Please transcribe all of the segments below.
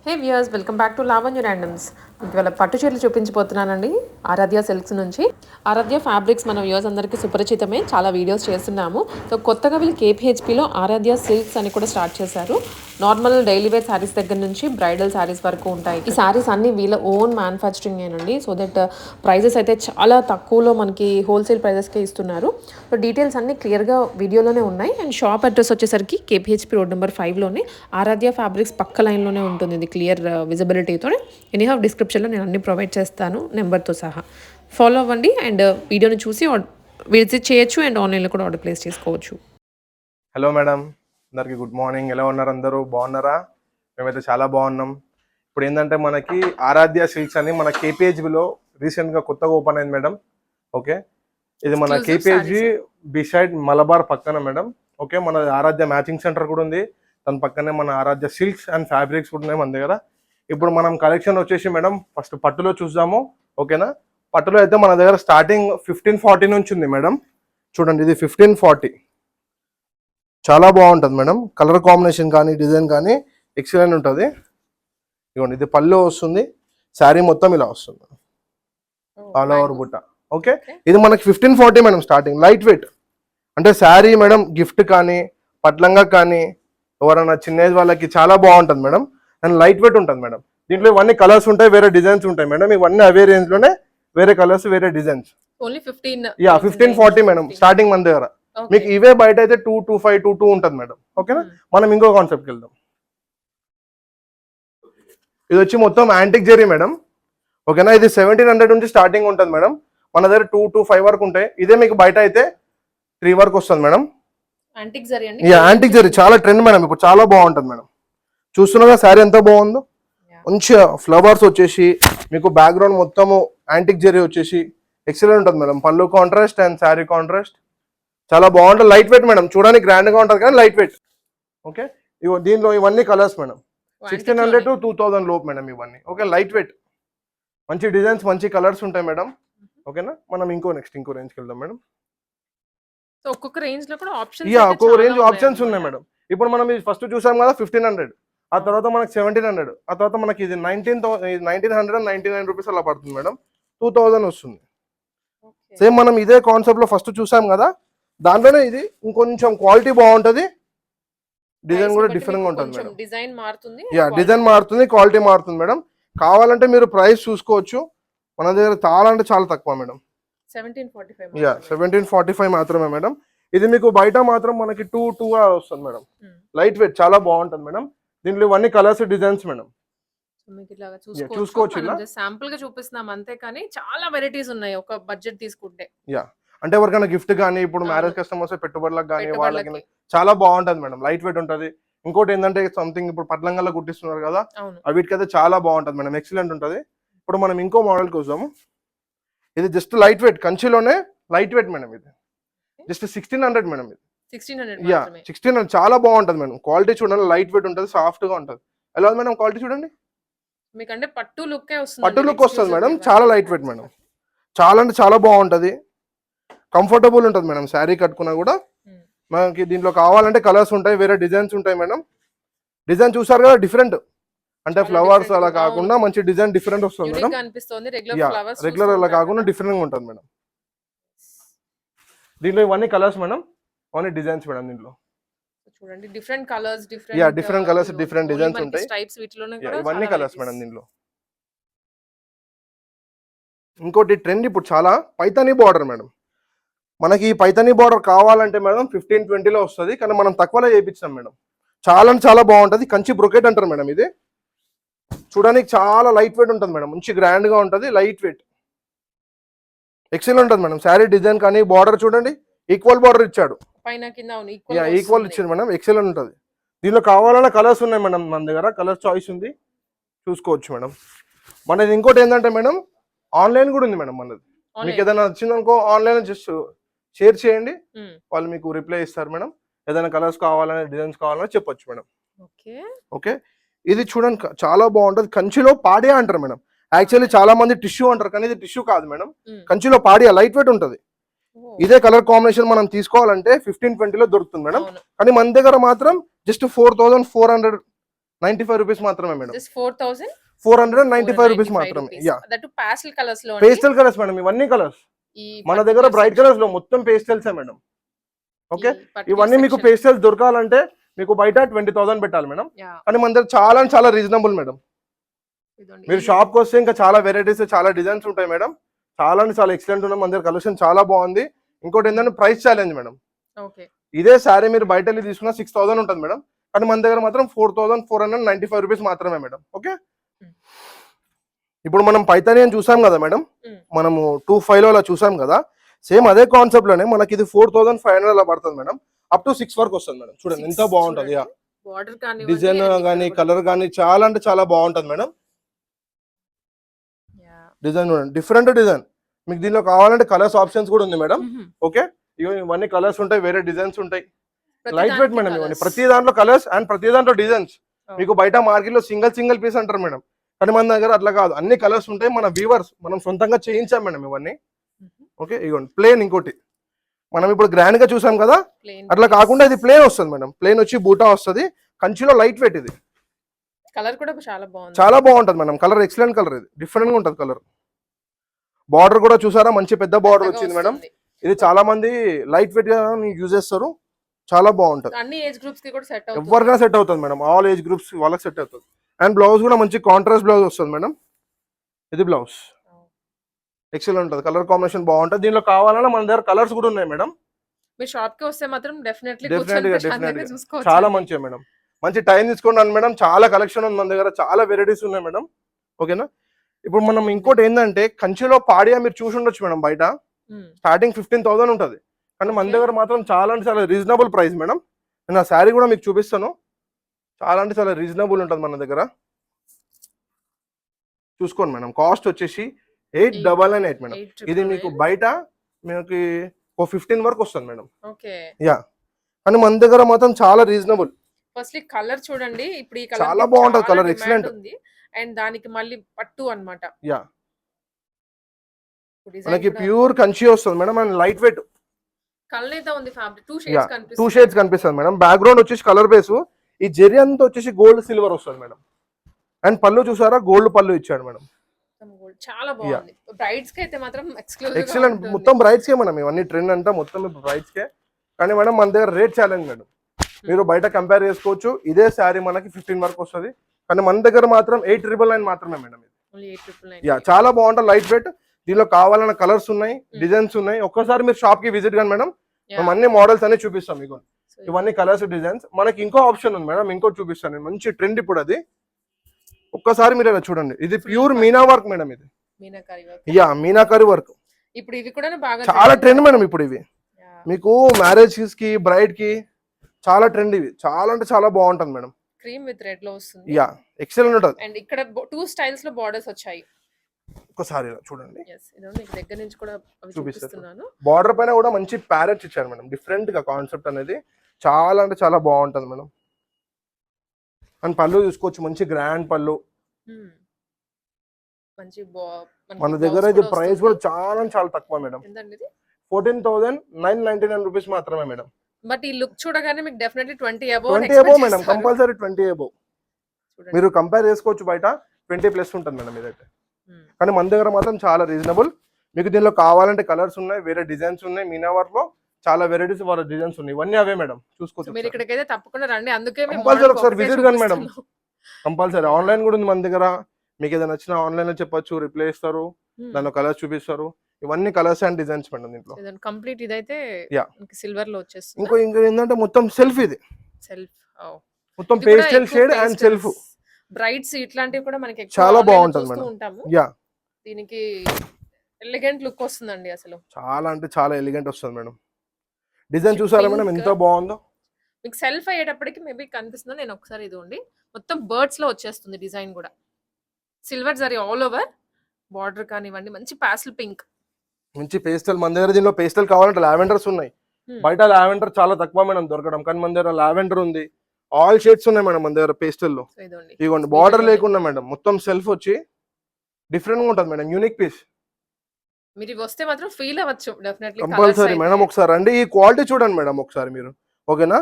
Hey viewers, welcome back to Lavanya randoms. మీకు ఇవాళ పట్టు చీరలు చూపించబోతున్నానండి. ఆరాధ్య సిల్క్స్ నుంచి. ఆరాధ్య ఫ్యాబ్రిక్స్ మన వ్యూయర్స్ అందరికీ సుపరిచితమే, చాలా వీడియోస్ చేస్తున్నాము. సో కొత్తగా వీళ్ళు కేపీహెచ్పిలో ఆరాధ్య సిల్క్స్ అని కూడా స్టార్ట్ చేశారు. నార్మల్ డైలీ వేర్ శారీస్ దగ్గర నుంచి బ్రైడల్ శారీస్ వరకు ఉంటాయి. ఈ శారీస్ అన్ని వీళ్ళ ఓన్ మ్యానుఫ్యాక్చరింగ్ ఏనండి. సో దట్ ప్రైజెస్ అయితే చాలా తక్కువలో మనకి హోల్సేల్ ప్రైజెస్కే ఇస్తున్నారు. సో డీటెయిల్స్ అన్ని క్లియర్గా వీడియోలోనే ఉన్నాయి. అండ్ షాప్ అడ్రస్ వచ్చేసరికి కేపీహెచ్పి రోడ్ నెంబర్ 5లోనే ఆరాధ్య ఫ్యాబ్రిక్స్ పక్క లైన్లోనే ఉంటుంది. ఇది క్లియర్ విజిబిలిటీతో. ఎనీహౌ డిస్క్రిప్షన్లో నేను అన్ని ప్రొవైడ్ చేస్తాను నెంబర్తో సహా. ఫాలో అవ్వండి అండ్ వీడియోని చూసి విజిట్ చేయొచ్చు అండ్ ఆన్లైన్లో కూడా ఆర్డర్ ప్లేస్ చేసుకోవచ్చు. హలో మేడం, అందరికి గుడ్ మార్నింగ్. ఎలా ఉన్నారు? అందరూ బాగున్నారా? మేమైతే చాలా బాగున్నాం. ఇప్పుడు ఏంటంటే మనకి ఆరాధ్య సిల్క్స్ అని మన కేపీహెచ్బిలో రీసెంట్గా కొత్తగా ఓపెన్ అయింది మేడం. ఓకే, ఇది మన కేపీహెచ్బి బిసైడ్ మలబార్ పక్కన మేడం. ఓకే, మన ఆరాధ్య మ్యాచింగ్ సెంటర్ కూడా ఉంది. దాని పక్కనే మన ఆరాధ్య సిల్క్స్ అండ్ ఫ్యాబ్రిక్స్ కూడా ఉన్నాయి మన దగ్గర. ఇప్పుడు మనం కలెక్షన్ వచ్చేసి మేడం ఫస్ట్ పట్టులో చూద్దాము. ఓకేనా, పట్టులో అయితే మన దగ్గర స్టార్టింగ్ 1540 నుంచి ఉంది మేడం. చూడండి, ఇది 1540 చాలా బాగుంటుంది మేడం. కలర్ కాంబినేషన్ కానీ డిజైన్ కానీ ఎక్సలెంట్ ఉంటుంది. ఇదిగోండి, ఇది పళ్ళు వస్తుంది, శారీ మొత్తం ఇలా వస్తుంది ఆల్ ఓవర్ బుట్ట. ఓకే, ఇది మనకి 1540 మేడం స్టార్టింగ్. లైట్ వెయిట్ అంటే శారీ మేడం గిఫ్ట్ కానీ పట్లంగా కానీ ఎవరైనా చిన్న ఏజ్ వాళ్ళకి చాలా బాగుంటుంది మేడం. అండ్ లైట్ వెయిట్ ఉంటుంది మేడం. దీంట్లో ఇవన్నీ కలర్స్ ఉంటాయి, వేరే డిజైన్స్ ఉంటాయి మేడం. ఇవన్నీ అవే రేంజ్ లోనే, వేరే కలర్స్ వేరే డిజైన్స్. 1540 మేడం స్టార్టింగ్ మన దగ్గర. మీకు ఇవే బయట అయితే 225, 22 ఉంటుంది మేడం. ఓకేనా, మనం ఇంకో కాన్సెప్ట్కి వెళ్దాం. ఇది వచ్చి మొత్తం యాంటిక్ జెరీ మేడం. ఓకేనా, ఇది 1700 నుంచి స్టార్టింగ్ ఉంటుంది మేడం. మన దగ్గర 225 వరకు ఉంటాయి. ఇదే మీకు బయట అయితే 3 వరకు వస్తుంది మేడం. యాంటిక్ జెరీ చాలా ట్రెండ్ మేడం, ఇప్పుడు చాలా బాగుంటుంది మేడం. చూస్తున్నాగా శారీ ఎంత బాగుందో. మంచిగా ఫ్లవర్స్ వచ్చేసి మీకు బ్యాక్గ్రౌండ్ మొత్తము యాంటిక్ జెరీ వచ్చేసి ఎక్సలెంట్ ఉంటుంది మేడం. పళ్ళు కాంట్రాస్ట్ అండ్ శారీ కాంట్రాస్ట్ చాలా బాగుంటుంది. లైట్ వెయిట్ మేడం, చూడడానికి గ్రాండ్ గా ఉంటుంది కానీ లైట్ వెయిట్. ఓకే, దీనిలో ఇవన్నీ కలర్స్ మేడం 1600 to 2000 లోపు మేడం ఇవన్నీ. ఓకే, లైట్ వెయిట్, మంచి డిజైన్స్, మంచి కలర్స్ ఉంటాయి మేడం. ఓకేనా, మనం ఇంకో రేంజ్కి వెళ్దాం మేడం. ఒక్కొక్క రేంజ్ లో కూడా ఒక్కొక్క రేంజ్ ఆప్షన్స్ ఉన్నాయి మేడం. ఇప్పుడు మనం ఇది ఫస్ట్ చూసాం కదా 1500, ఆ తర్వాత మనకి 1700, ఆ తర్వాత మనకి ఇది 1999 రూపీస్ అలా పడుతుంది మేడం. 2000 వస్తుంది. సేమ్ మనం ఇదే కాన్సెప్ట్ లో ఫస్ట్ చూసాం కదా, దాంట్లోనే ఇది ఇంకొంచెం క్వాలిటీ బాగుంటది, డిజైన్ కూడా డిఫరెంట్ గా ఉంటుంది మేడం. డిజైన్ మారుతుంది, క్వాలిటీ మారుతుంది మేడం. కావాలంటే మీరు ప్రైస్ చూసుకోవచ్చు. మన దగ్గర చాలా అంటే చాలా తక్కువ మేడం. 1745 మాత్రమే మేడం. ఇది మీకు బయట మాత్రం మనకి 2 వస్తుంది మేడం. లైట్ వెయిట్ చాలా బాగుంటుంది మేడం. దీంట్లో ఇవన్నీ కలర్స్ డిజైన్స్ మేడం. చూసుకోవచ్చు, శాంపుల్ గా చూపిస్తున్నాం అంతే, కానీ చాలా వెరైటీస్ ఉన్నాయి ఒక బడ్జెట్ తీసుకుంటే. అంటే ఎవరికైనా గిఫ్ట్ కానీ ఇప్పుడు మ్యారేజ్ కస్టమర్స్ పెట్టుబడులకు కానీ వాళ్ళకి చాలా బాగుంటుంది మేడం. లైట్ వెయిట్ ఉంటుంది. ఇంకోటి ఏంటంటే సంథింగ్ ఇప్పుడు పట్లంగా కుట్టిస్తున్నారు కదా, వీటికైతే చాలా బాగుంటుంది మేడం, ఎక్సలెంట్ ఉంటుంది. ఇప్పుడు మనం ఇంకో మోడల్ చూసాము. ఇది జస్ట్ లైట్ వెయిట్, కంచిలోనే లైట్ వెయిట్ మేడం. ఇది జస్ట్ 1600 మేడం. ఇది 1600 చాలా బాగుంటుంది మేడం. క్వాలిటీ చూడండి, లైట్ వెయిట్ ఉంటుంది, సాఫ్ట్ గా ఉంటుంది. ఎలా ఉంది మేడం క్వాలిటీ చూడండి, పట్టు లుక్ వస్తుంది మేడం. చాలా లైట్ వెయిట్ మేడం, చాలా అంటే చాలా బాగుంటుంది, కంఫర్టబుల్ ఉంటుంది మేడం. శారీ కట్టుకున్నా కూడా మనకి దీంట్లో కావాలంటే కలర్స్ ఉంటాయి, వేరే డిజైన్స్ ఉంటాయి మేడం. డిజైన్ చూసారు కదా, డిఫరెంట్ అంటే ఫ్లవర్స్ అలా కాకుండా మంచి డిజైన్ డిఫరెంట్ వస్తుంది మేడం. రెగ్యులర్ అలా కాకుండా డిఫరెంట్ గా ఉంటుంది మేడం. దీంట్లో ఇవన్నీ colours madam, only designs madam. దీంట్లో చూడండి, డిఫరెంట్ కలర్స్, డిఫరెంట్ డిజైన్స్ ఉంటాయి. ఇవన్నీ కలర్స్ మేడం. దీంట్లో ఇంకోటి ట్రెండ్ ఇప్పుడు చాలా పైతానీ బార్డర్ మేడం. మనకి ఈ పైతానీ బార్డర్ కావాలంటే మేడం 1520లో వస్తుంది, కానీ మనం తక్కువలో చేయించాం మేడం. చాలా అంటే చాలా బాగుంటుంది. కంచి బ్రొకెట్ అంటారు మేడం. ఇది చూడడానికి చాలా లైట్ వెయిట్ ఉంటుంది మేడం, మంచి గ్రాండ్ గా ఉంటుంది, లైట్ వెయిట్ ఎక్సలెంట్ ఉంటుంది మేడం. శారీ డిజైన్ కానీ బార్డర్ చూడండి, ఈక్వల్ బార్డర్ ఇచ్చాడు, ఈక్వల్ ఇచ్చాడు మేడం, ఎక్సలెంట్ ఉంటుంది. దీనిలో కావాలన్న కలర్స్ ఉన్నాయి మేడం, మన దగ్గర కలర్ చాయిస్ ఉంది, చూసుకోవచ్చు మేడం. మనది ఇంకోటి ఏంటంటే మేడం, ఆన్లైన్ కూడా ఉంది మేడం మనది. మీకు ఏదైనా వచ్చిందనుకో ఆన్లైన్ జస్ట్ షేర్ చేయండి, వాళ్ళు మీకు రిప్లై ఇస్తారు మేడం. ఏదైనా కలర్స్ కావాలని డిజైన్స్ కావాలని చెప్పొచ్చు మేడం. ఓకే, ఇది చూడండి చాలా బాగుంటుంది. కంచిలో పాడియా అంటారు మేడం. యాక్చువల్లీ చాలా మంది టిష్యూ అంటారు, కానీ ఇది టిష్యూ కాదు మేడం. కంచిలో పాడియా లైట్ వెయిట్ ఉంటుంది. ఇదే కలర్ కాంబినేషన్ మనం తీసుకోవాలంటే 1520లో దొరుకుతుంది మేడం. కానీ మన దగ్గర మాత్రం జస్ట్ 4400 95 రూపీస్ మాత్రమే మేడం. జస్ట్ 4000 495 రూపీస్ మాత్రమే. యా, దట్ పాస్టల్ కలర్స్ లో పేస్టల్ కలర్స్ మేడం, ఇవన్నీ కలర్స్ మన దగ్గర బ్రైట్ కలర్స్ లో మొత్తం పేస్టల్సే మేడం. ఓకే, ఇవన్నీ మీకు పేస్టల్స్ దొరకాలంటే మీకు బయట 20,000 పెట్టాలి మేడం. కానీ మన దగ్గర చాలా చాలా రీజనబుల్ మేడం. మీరు షాప్ కి వస్తే ఇంకా చాలా వెరైటీస్, చాలా డిజైన్స్ ఉంటాయి మేడం. చాలా అంటే చాలా ఎక్సలెంట్ ఉన్నాయి మన దగ్గర, కలెక్షన్ చాలా బాగుంది. ఇంకోటి ఏంటంటే ప్రైస్ ఛాలెంజ్ మేడం. ఇదే సారీ మీరు బయట వెళ్ళి తీసుకున్న 6,000 ఉంటుంది మేడం, కానీ మన దగ్గర మాత్రం 4,495 రూపీస్ మాత్రమే మేడం. ఓకే, ఇప్పుడు మనం పైతాని అని చూసాం కదా మేడం, మనము 2.5 లో అలా చూసాం కదా, సేమ్ అదే కాన్సెప్ట్ లోనే మనకి ఇది 4,500 అలా పడుతుంది మేడం. అప్ టు 6 వరకు వస్తుంది మేడం. చూడండి ఎంత బాగుంటది, డిజైన్ కానీ కలర్ కానీ చాలా అంటే చాలా బాగుంటది మేడం. డిజైన్ చూడండి, డిఫరెంట్ డిజైన్. మీకు దీనిలో కావాలంటే కలర్స్ ఆప్షన్స్ కూడా ఉంది మేడం. ఓకే, ఇవన్నీ కలర్స్ ఉంటాయి, వేరే డిజైన్స్ ఉంటాయి. లైట్ వెయిట్ మేడం ఇవన్నీ, ప్రతి దాంట్లో కలర్స్ అండ్ ప్రతి దాంట్లో డిజైన్స్. మీకు బయట మార్కెట్ లో సింగిల్ పీస్ అంటారు మేడం, కానీ మన దగ్గర అట్లా కాదు, అన్ని కలర్స్ ఉంటాయి. మన వీవర్స్ మనం సొంతంగా చేయించాం మేడం ఇవన్నీ. ఓకే, ఇవ్వండి ప్లేన్. ఇంకోటి మనం ఇప్పుడు గ్రాండ్ గా చూసాం కదా, అట్లా కాకుండా ఇది ప్లేన్ వస్తుంది మేడం. ప్లేన్ వచ్చి బూటా వస్తుంది, కంచిలో లైట్ వెయిట్. ఇది కలర్ కూడా చాలా బాగుంటది మేడం. కలర్ ఎక్సలెంట్ కలర్, ఇది డిఫరెంట్ గా ఉంటది కలర్. బార్డర్ కూడా చూసారా, మంచి పెద్ద బార్డర్ వచ్చింది మేడం. ఇది చాలా మంది లైట్ వెయిట్ గా యూజ్ చేస్తారు, చాలా బాగుంటది. అన్ని ఏజ్ గ్రూప్స్ కి కూడా సెట్ అవుతుంది, ఎవరికైనా సెట్ అవుతుంది మేడం. ఆల్ ఏజ్ గ్రూప్స్ వాళ్ళకి సెట్ అవుతుంది. అండ్ బ్లౌజ్ కూడా మంచి కాంట్రాస్ట్ బ్లౌజ్ వస్తుంది మేడం. ఇది బ్లౌజ్ ఎక్సలెంట్ ఉంటుంది, కలర్ కాంబినేషన్ బాగుంటుంది. దీనిలో కావాలన్నా మన దగ్గర కలర్స్ కూడా ఉన్నాయి మేడం. మీ షాప్ కి వస్తే మాత్రం డెఫినెట్లీ చాలా మంచిగా మేడం. మంచి టైం తీసుకోండి మేడం. చాలా కలెక్షన్ ఉంది మన దగ్గర, చాలా వెరైటీస్ ఉన్నాయి మేడం. ఓకేనా, ఇప్పుడు మనం ఇంకోటి ఏంటంటే కంచిలో పాడియా మీరు చూసి ఉండొచ్చు మేడం. బయట స్టార్టింగ్ 15,000 ఉంటుంది, కానీ మన దగ్గర మాత్రం చాలా అంటే చాలా రీజనబుల్ ప్రైస్ మేడం. నేను ఆ శారీ కూడా మీకు చూపిస్తాను, చాలా అంటే చాలా రీజనబుల్ ఉంటుంది మన దగ్గర. చూసుకోండి మేడం, కాస్ట్ వచ్చేసి 8,998 మేడం. ఇది మీకు బయట మీకు 15 వరకు వస్తుంది మేడం. యా, కానీ మన దగ్గర మాత్రం చాలా రీజనబుల్. ఫస్ట్లీ కలర్ చూడండి, ఇప్పుడు ఈ కలర్ చాలా బాగుంటది, కలర్ ఎక్సలెంట్ ఉంది. అండ్ దానికి మళ్ళీ పట్టు అన్నమాట. యా, మనకి ప్యూర్ కంచి వస్తుంది madam. And light weight colour అయితే ఉంది, ఫ్యాబ్రిక్ 2 షేడ్స్ కనిపిస్తుంది మేడం. బ్యాక్గ్రౌండ్ వచ్చేసి కలర్ బేస్, ఈ జెరీ అంతా వచ్చేసి గోల్డ్ సిల్వర్ వస్తుంది మేడం. అండ్ పళ్ళు చూసారా, గోల్డ్ పళ్ళు ఇచ్చాడు మేడం. చాలా బాగుంది. బ్రైడ్స్ కి అయితే మాత్రం ఎక్సలెంట్. మొత్తం బ్రైడ్స్ కే మేడం, ఇవన్నీ ట్రెండ్ అంతా మొత్తం బ్రైడ్స్ కే. కానీ మేడం మన దగ్గర రేట్ ఛాలెంజ్ మేడం. మీరు బయట కంపేర్ చేసుకోవచ్చు. ఇదే శారీ మనకి 15 వరకు వస్తుంది, కానీ మన దగ్గర మాత్రం 8,999 మాత్రమే మేడం. యా, చాలా బాగుంటుంది, లైట్ వెయిట్. దీనిలో కావాలన్న కలర్స్ ఉన్నాయి, డిజైన్స్ ఉన్నాయి. ఒక్కసారి మీరు షాప్ కి విజిట్ కానీ మేడం, మేము అన్ని మోడల్స్ అన్ని చూపిస్తాం మీకు. ఇవన్నీ కలర్స్, డిజైన్స్. మనకి ఇంకో ఆప్షన్ ఉంది మేడం, ఇంకోటి చూపిస్తాను. మంచి ట్రెండ్ ఇప్పుడు అది, ఒక్కసారి మీరు ఇలా చూడండి. ఇది ప్యూర్ మీనా వర్క్ మేడం. ఇది యా, మీనాకరి వర్క్. ఇప్పుడు ఇవి కూడా బాగా చాలా ట్రెండ్ మేడం. ఇప్పుడు ఇవి మీకు మ్యారేజ్ కి, బ్రైడ్ కి చాలా ట్రెండ్. ఇవి చాలా అంటే చాలా బాగుంటుంది మేడం. క్రీమ్ విత్ రెడ్ లో వస్తుంది. యా, ఎక్సలెంట్ ఉంటుంది. అండ్ ఇక్కడ 2 స్టైల్స్ లో బోర్డర్స్ వచ్చాయి. ఒకసారి ఇలా చూడండి, దగ్గర నుంచి కూడా చూపిస్తున్నాను. బార్డర్ పైన కూడా మంచి ప్యారెట్స్ ఇచ్చారు మేడం. డిఫరెంట్ గా కాన్సెప్ట్ అనేది చాలా అంటే చాలా బాగుంటుంది మేడం. అండ్ పళ్ళు చూసుకోవచ్చు, మంచి గ్రాండ్ పళ్ళు. మన దగ్గర అయితే ప్రైస్ కూడా చాలా చాలా తక్కువ మేడం. 14,999 రూపీస్ మాత్రమే మేడం. బట్ ఈ లుక్ చూడగానే మీకు definitely 20 above madam, compulsory 20 above. మీరు కంపేర్ చేసుకోవచ్చు, బయట 20+ ఉంటుంది మేడం ఇదైతే. కానీ మన దగ్గర మాత్రం చాలా రీజనబుల్. మీకు దీనిలో కావాలంటే కలర్స్ ఉన్నాయి, వేరే డిజైన్స్ ఉన్నాయి. మీనా వర్క్ లో చాలా వెరైటీస్ వాళ్ళ డిజైన్స్ ఉన్నాయి. ఇవన్నీ అవే మేడం, చూసుకోవచ్చు. మీరు ఇక్కడికైతే తప్పకుండా రండి, అందుకే కంపల్సరీ ఒకసారి విజిట్ కానీ మేడం. కంపల్సరీ ఆన్లైన్ కూడా ఉంది మన దగ్గర. మీకు ఏదైనా నచ్చినా ఆన్లైన్ లో చెప్పొచ్చు, రిప్లై ఇస్తారు, దానిలో కలర్స్ చూపిస్తారు. ఇవన్నీ కలర్స్ అండ్ డిజైన్స్ మేడం దీంట్లో. కంప్లీట్ ఇదైతే సిల్వర్ లో వచ్చేస్తుంది. ఇంకా ఏంటంటే మొత్తం సెల్ఫ్. ఇది సెల్ఫ్ మొత్తం పేస్టల్ షేడ్ అండ్ సెల్ఫ్. బ్రైట్స్ ఇట్లాంటివి కూడా మనకి చాలా బాగుంటుంది మేడం. యా, దీనికి ఎలిగెంట్ లుక్ వస్తుందండి. అసలు చాలా అంటే చాలా ఎలిగెంట్ వస్తుంది మేడం. డిజైన్ చూసారా మేడం ఎంత బాగుందో. మీకు సెల్ఫ్ అయ్యేటప్పటికి మేబీ కనిపిస్తుందో, నేను ఒకసారి ఇది ఉండి మొత్తం బర్డ్స్ లో వచ్చేస్తుంది డిజైన్ కూడా. Silver zari all over border కానివ్వండి, మంచి పాస్టల్ పింక్, మంచి పేస్టల్. మన దగ్గర దీనిలో పేస్టల్ కావాలంటే లావెండర్స్ ఉన్నాయి. బయట లావెండర్ చాలా తక్కువ మేడం దొరకడం, కానీ మన దగ్గర లావెండర్ ఉంది. ఆల్ షేడ్స్ ఉన్నాయి మేడం మన దగ్గర పేస్టల్ లో. ఇదిగోండి, బార్డర్ లేకుండా మేడం, మొత్తం సెల్ఫ్ వచ్చి డిఫరెంట్ గా ఉంటుంది మేడం. Unique piece. మీరు వస్తే మాత్రం ఫీల్ అవ్వచ్చు డెఫినెట్లీ. కంపల్సరీ మేడం, ఒకసారి రండి. ఈ క్వాలిటీ చూడండి మేడం ఒకసారి మీరు. ఓకేనా,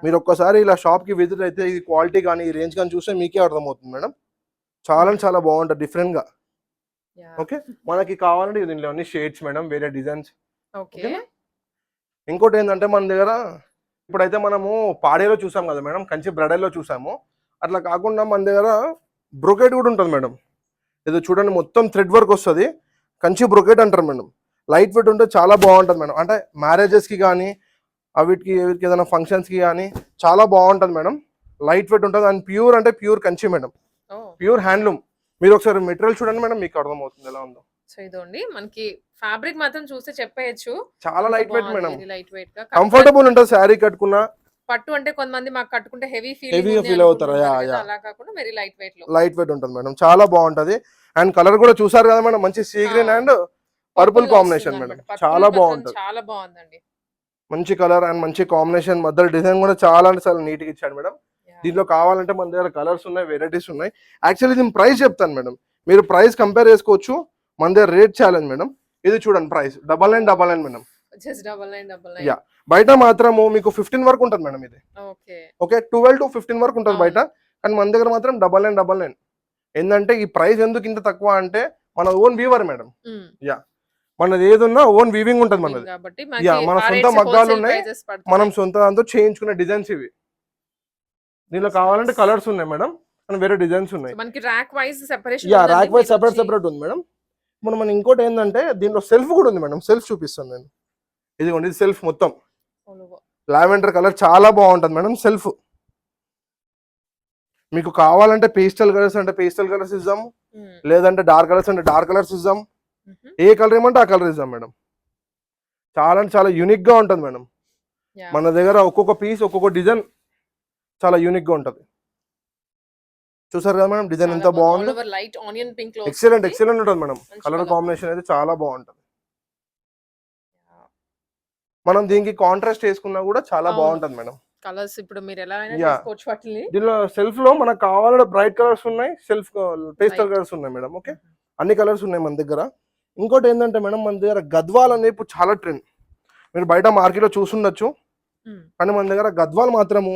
మీరు ఒక్కసారి ఇలా షాప్ కి విజిట్ అయితే ఇది క్వాలిటీ కానీ ఈ రేంజ్ కానీ చూస్తే మీకే అర్థమవుతుంది మేడం. చాలా చాలా బాగుంటుంది డిఫరెంట్ గా. ఓకే, మనకి కావాలంటే దీనిలో అన్ని షేడ్స్ మేడం, వేరే డిజైన్స్. ఓకే. ఇంకోటి ఏంటంటే మన దగ్గర ఇప్పుడైతే మనము పాడేలో చూసాం కదా మేడం, కంచి బ్రైడల్లో చూసాము. అట్లా కాకుండా మన దగ్గర బ్రొకెట్ కూడా ఉంటుంది మేడం. ఇది చూడండి మొత్తం థ్రెడ్ వర్క్ వస్తుంది, కంచి బ్రొకెట్ అంటారు మేడం. లైట్ వెయిట్ ఉంటే చాలా బాగుంటుంది మేడం. అంటే మ్యారేజెస్కి కానీ వీటికి ఏదైనా ఫంక్షన్స్కి కానీ చాలా బాగుంటుంది మేడం. లైట్ వెయిట్ ఉంటుంది అండ్ ప్యూర్ అంటే pure Kanchi madam, pure handloom. మీరు ఒకసారి మెటీరియల్ చూడండి మేడం, మీకు అర్థమవుతుంది ఎలా ఉందో. సో ఇదండి మనకి ఫ్యాబ్రిక్ మాత్రం చూస్తే చెప్పేయచ్చు, చాలా light weight madam, light weight గా కంఫర్టబుల్ ఉంటుంది శారీ కట్టుకున్నా. పట్టు అంటే కొంతమంది మాకు కట్టుకుంటే హెవీ ఫీల్ అవుతారు, అలా కాకుండా వెరీ లైట్ వెయిట్ లో లైట్ వెయిట్ ఉంటుంది మేడం, చాలా బాగుంటది. అండ్ కలర్ కూడా చూసారు కదా మేడం, మంచి sea green and purple combination madam, చాలా బాగుంటది. చాలా బాగుందండి, మంచి కలర్ అండ్ మంచి కాంబినేషన్. మధ్యలో డిజైన్ కూడా చాలా అంటే చాలా నీట్ గా ఇచ్చాడు మేడం. దీంట్లో కావాలంటే మన దగ్గర కలర్స్ ఉన్నాయి, వెరైటీస్ ఉన్నాయి. యాక్చువల్లీ దీని ప్రైస్ చెప్తాను మేడం, మీరు ప్రైస్ కంపేర్ చేసుకోవచ్చు. మన దగ్గర రేట్ ఛాలెంజ్ మేడం. ఇది చూడండి ప్రైస్ 9999 మేడం. జస్ట్ 9999. యా, బయట మాత్రము మీకు 15 వరకు ఉంటుంది మేడం ఇది. ఓకే 12 to 15 వరకు ఉంటుంది బయట, కానీ మన దగ్గర మాత్రం 9999. ఏంటంటే ఈ ప్రైస్ ఎందుకు ఇంత తక్కువ అంటే మన ఓన్ వీవర్ మేడం. యా, మనది ఏదున్నా ఓన్ వీవింగ్ ఉంటుంది మనది. యా, మన సొంత మగ్గాలు ఉన్నాయి, మనం సొంత దాంతో చేయించుకునే డిజైన్స్ ఇవి. దీనిలో కావాలంటే కలర్స్ ఉన్నాయి మేడం, అండ్ వేరే డిజైన్స్ ఉన్నాయి. మనకి rack wise separation, yeah rack wise separate ఉంది మేడం. మనం ఇంకోటి ఏంటంటే దీనిలో సెల్ఫ్ కూడా ఉంది మేడం, సెల్ఫ్ చూపిస్తాను నేను. ఇదిగోండి, ఇది సెల్ఫ్ మొత్తం లావెండర్ కలర్, చాలా బాగుంటుంది మేడం సెల్ఫ్. మీకు కావాలంటే పేస్టల్ కలర్స్ అంటే పేస్టల్ కలర్స్ ఇద్దాం, లేదంటే డార్క్ కలర్స్ అంటే డార్క్ కలర్స్ ఇద్దాం. ఏ కలర్ ఏమంటే ఆ కలర్ ఇద్దాం మేడం. చాలా అంటే చాలా యూనిక్ గా ఉంటుంది మేడం. మన దగ్గర ఒక్కొక్క పీస్ ఒక్కొక్క డిజైన్ చాలా యూనిక్ గా ఉంటది. చూసారు కదా మేడం, డిజైన్ ఎంత బాగుంది, ఎక్సలెంట్ ఎక్సలెంట్ ఉంటుంది మేడం. కలర్ కాంబినేషన్ అయితే చాలా బాగుంటది. మనం దీనికి కాంట్రాస్ట్ వేసుకున్నా కూడా చాలా బాగుంటది మేడం. కలర్స్ ఇప్పుడు మీరు ఎలా అయినా చేసుకోవచ్చు వాటిని. దీనిలో సెల్ఫ్ లో మనకు కావాలంటే బ్రైట్ కలర్స్ ఉన్నాయి, సెల్ఫ్ పేస్టల్ కలర్స్ ఉన్నాయి మేడం. ఓకే, అన్ని కలర్స్ ఉన్నాయి మన దగ్గర. ఇంకోటి ఏంటంటే మేడం, మన దగ్గర గద్వాల్ అనేది ఇప్పుడు చాలా ట్రెండ్. మీరు బయట మార్కెట్ లో చూసుండొచ్చు, కానీ మన దగ్గర గద్వాల్ మాత్రము